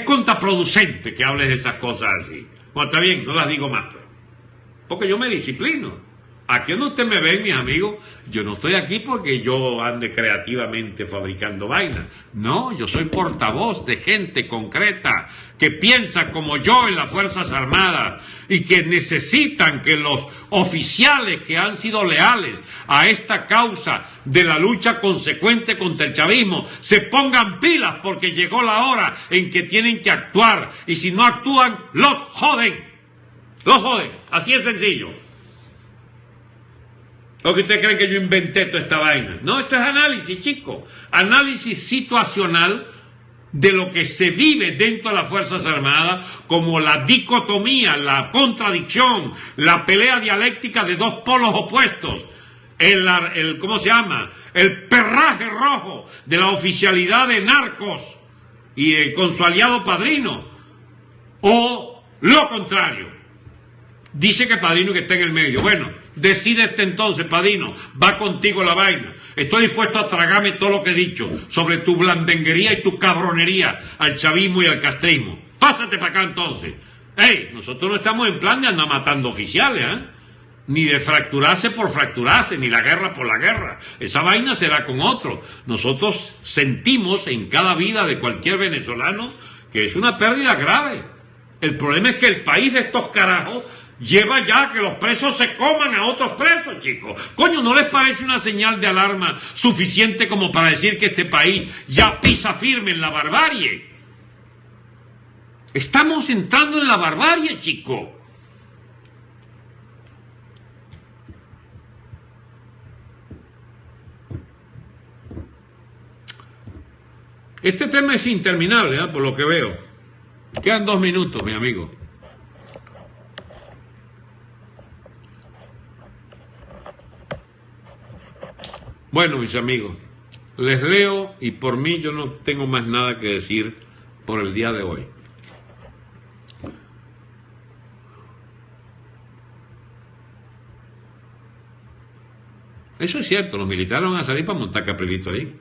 contraproducente que hables de esas cosas así. Bueno, está bien, no las digo más, porque yo me disciplino. Aquí donde usted me ve, mis amigos, yo no estoy aquí porque yo ande creativamente fabricando vainas. No, yo soy portavoz de gente concreta que piensa como yo en las Fuerzas Armadas y que necesitan que los oficiales que han sido leales a esta causa de la lucha consecuente contra el chavismo se pongan pilas, porque llegó la hora en que tienen que actuar, y si no actúan, los joden. Los joden, así es sencillo. ¿O que ustedes creen que yo inventé toda esta vaina? No, esto es análisis, chicos. Análisis situacional de lo que se vive dentro de las Fuerzas Armadas, como la dicotomía, la contradicción, la pelea dialéctica de dos polos opuestos. ¿Cómo se llama? El perraje rojo de la oficialidad de narcos y con su aliado Padrino. O lo contrario. Dice que Padrino que está en el medio. Bueno, decídete entonces, Padrino, va contigo la vaina. Estoy dispuesto a tragarme todo lo que he dicho sobre tu blandenguería y tu cabronería al chavismo y al castrismo. Pásate para acá entonces. Nosotros no estamos en plan de andar matando oficiales, ni de fracturarse por fracturarse, ni la guerra por la guerra. Esa vaina será con otros. Nosotros sentimos en cada vida de cualquier venezolano que es una pérdida grave. El problema es que el país de estos carajos lleva ya que los presos se coman a otros presos, chicos. Coño, ¿no les parece una señal de alarma suficiente como para decir que este país ya pisa firme en la barbarie? Estamos entrando en la barbarie, chicos. Este tema es interminable, por lo que veo. Quedan 2 minutos, mi amigo. Bueno, mis amigos, les leo, y por mí yo no tengo más nada que decir por el día de hoy. Eso es cierto, los militares van a salir para montar Caprilito ahí.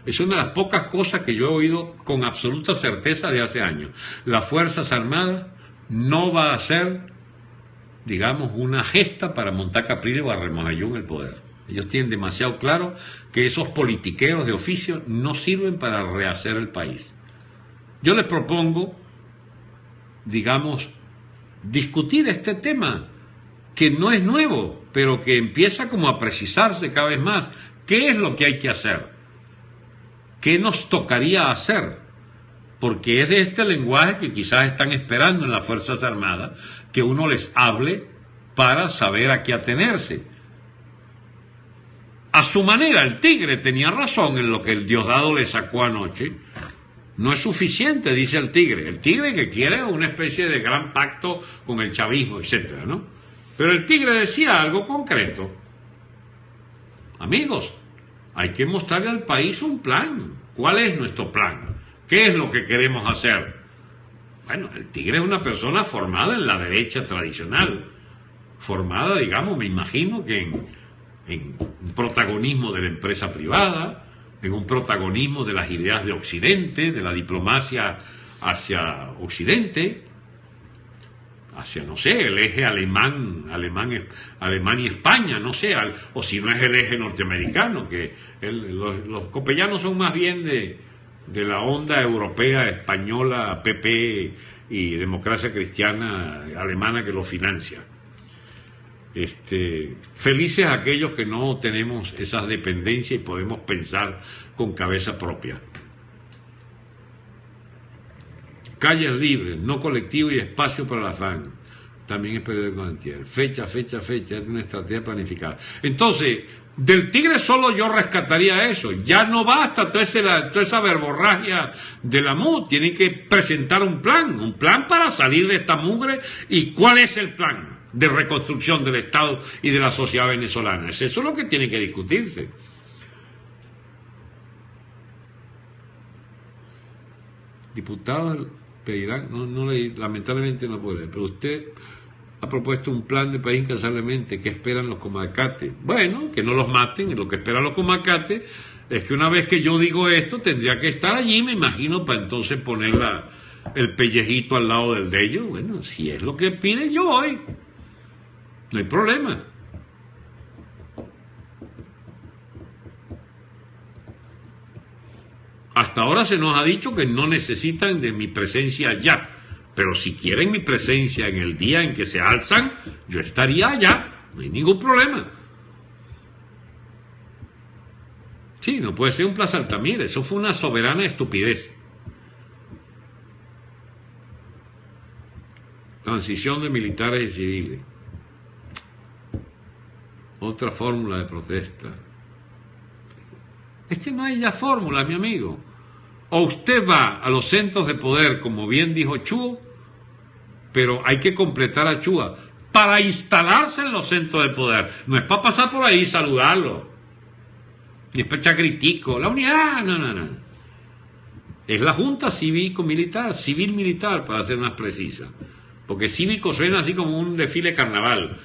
Es una de las pocas cosas que yo he oído con absoluta certeza de hace años. Las Fuerzas Armadas no va a ser, digamos, una gesta para montar Capriles o a Remojayún en el poder. Ellos tienen demasiado claro que esos politiqueros de oficio no sirven para rehacer el país. Yo les propongo, digamos, discutir este tema, que no es nuevo, pero que empieza como a precisarse cada vez más. ¿Qué es lo que hay que hacer? ¿Qué nos tocaría hacer? Porque es de este lenguaje que quizás están esperando en las Fuerzas Armadas, que uno les hable para saber a qué atenerse. A su manera, el Tigre tenía razón en lo que el Diosdado le sacó anoche. No es suficiente, dice el Tigre. El Tigre que quiere una especie de gran pacto con el chavismo, etcétera, ¿no? Pero el Tigre decía algo concreto. Amigos, hay que mostrarle al país un plan. ¿Cuál es nuestro plan? ¿Qué es lo que queremos hacer? Bueno, el Tigre es una persona formada en la derecha tradicional. Formada, digamos, me imagino que en un protagonismo de la empresa privada, en un protagonismo de las ideas de Occidente, de la diplomacia hacia Occidente, hacia, no sé, el eje Alemania y España, no sé, o si no es el eje norteamericano, que los copellanos son más bien de la onda europea, española, PP y democracia cristiana alemana que lo financia. Felices aquellos que no tenemos esas dependencias y podemos pensar con cabeza propia. Calles libres, no colectivo y espacio para la FAN. También es periódico antier. Fecha, es una estrategia planificada. Entonces, del Tigre solo yo rescataría eso. Ya no basta toda esa verborragia de la MUD. Tienen que presentar un plan para salir de esta mugre. ¿Y cuál es el plan de reconstrucción del Estado y de la sociedad venezolana? Eso es lo que tiene que discutirse. Diputados pedirán, no leí, lamentablemente no puedo leer, pero usted ha propuesto un plan de país incansablemente. ¿Qué esperan los comacates? Bueno, que no los maten, y lo que esperan los comacates es que una vez que yo digo esto, tendría que estar allí, me imagino, para entonces poner el pellejito al lado del de ellos. Bueno, si es lo que piden, yo voy. No hay problema. Hasta ahora se nos ha dicho que no necesitan de mi presencia ya, pero si quieren mi presencia en el día en que se alzan, yo estaría allá, no hay ningún problema. Sí, no puede ser un Plaza Altamira, eso fue una soberana estupidez. Transición de militares y civiles. Otra fórmula de protesta. Es que no hay ya fórmula, mi amigo. O usted va a los centros de poder, como bien dijo Chúa, pero hay que completar a Chúa para instalarse en los centros de poder. No es para pasar por ahí y saludarlo. Ni es para echar critico. La unidad, no. Es la Junta Cívico-Militar, civil-militar, para ser más precisa. Porque cívico suena así como un desfile carnaval.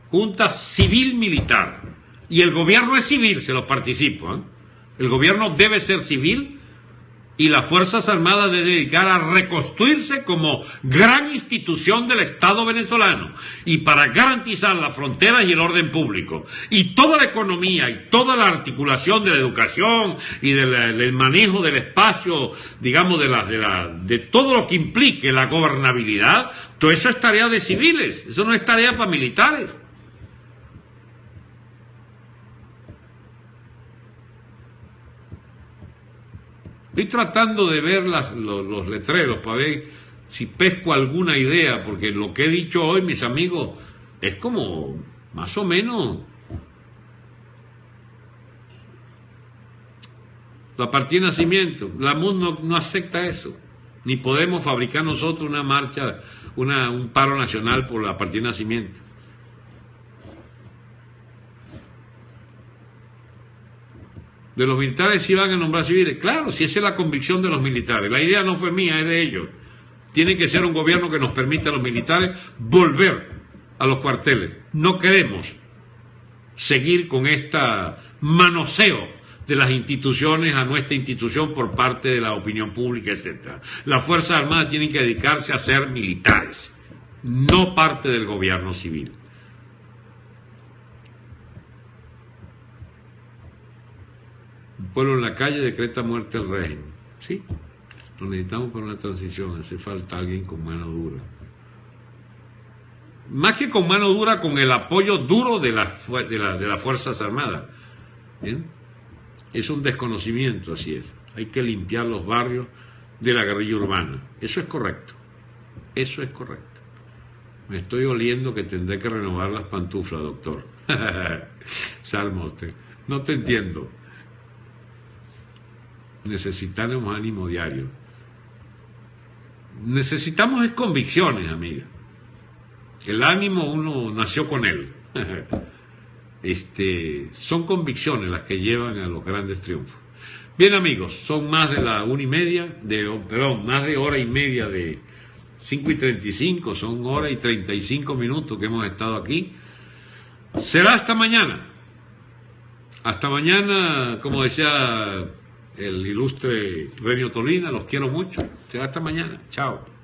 Junta Civil-Militar. Y el gobierno es civil, se lo participo, ¿eh? El gobierno debe ser civil y las Fuerzas Armadas deben dedicar a reconstruirse como gran institución del Estado venezolano y para garantizar las fronteras y el orden público. Y toda la economía y toda la articulación de la educación y del manejo del espacio, digamos, de todo lo que implique la gobernabilidad, todo eso es tarea de civiles, eso no es tarea para militares. Estoy tratando de ver los letreros para ver si pesco alguna idea, porque lo que he dicho hoy, mis amigos, es como más o menos la partida de nacimiento. La MUD no acepta eso, ni podemos fabricar nosotros una marcha, un paro nacional por la partida de nacimiento. De los militares sí van a nombrar civiles. Claro, si esa es la convicción de los militares. La idea no fue mía, es de ellos. Tiene que ser un gobierno que nos permita a los militares volver a los cuarteles. No queremos seguir con esta manoseo de las instituciones a nuestra institución por parte de la opinión pública, etc. Las Fuerzas Armadas tienen que dedicarse a ser militares, no parte del gobierno civil. Un pueblo en la calle decreta muerte al régimen. Sí, lo necesitamos para una transición, hace falta alguien con mano dura. Más que con mano dura, con el apoyo duro de las Fuerzas Armadas. ¿Bien? Es un desconocimiento, así es. Hay que limpiar los barrios de la guerrilla urbana. Eso es correcto. Eso es correcto. Me estoy oliendo que tendré que renovar las pantuflas, doctor. Salmo usted. No te entiendo. Necesitamos ánimo diario. Necesitamos convicciones, amiga. El ánimo uno nació con él. Son convicciones las que llevan a los grandes triunfos. Bien, amigos, son más de la 1:30, más de hora y media de 5:35, son 1:35 minutos que hemos estado aquí. Será hasta mañana. Hasta mañana, como decía el ilustre Renio Tolina, los quiero mucho. Será hasta mañana. Chao.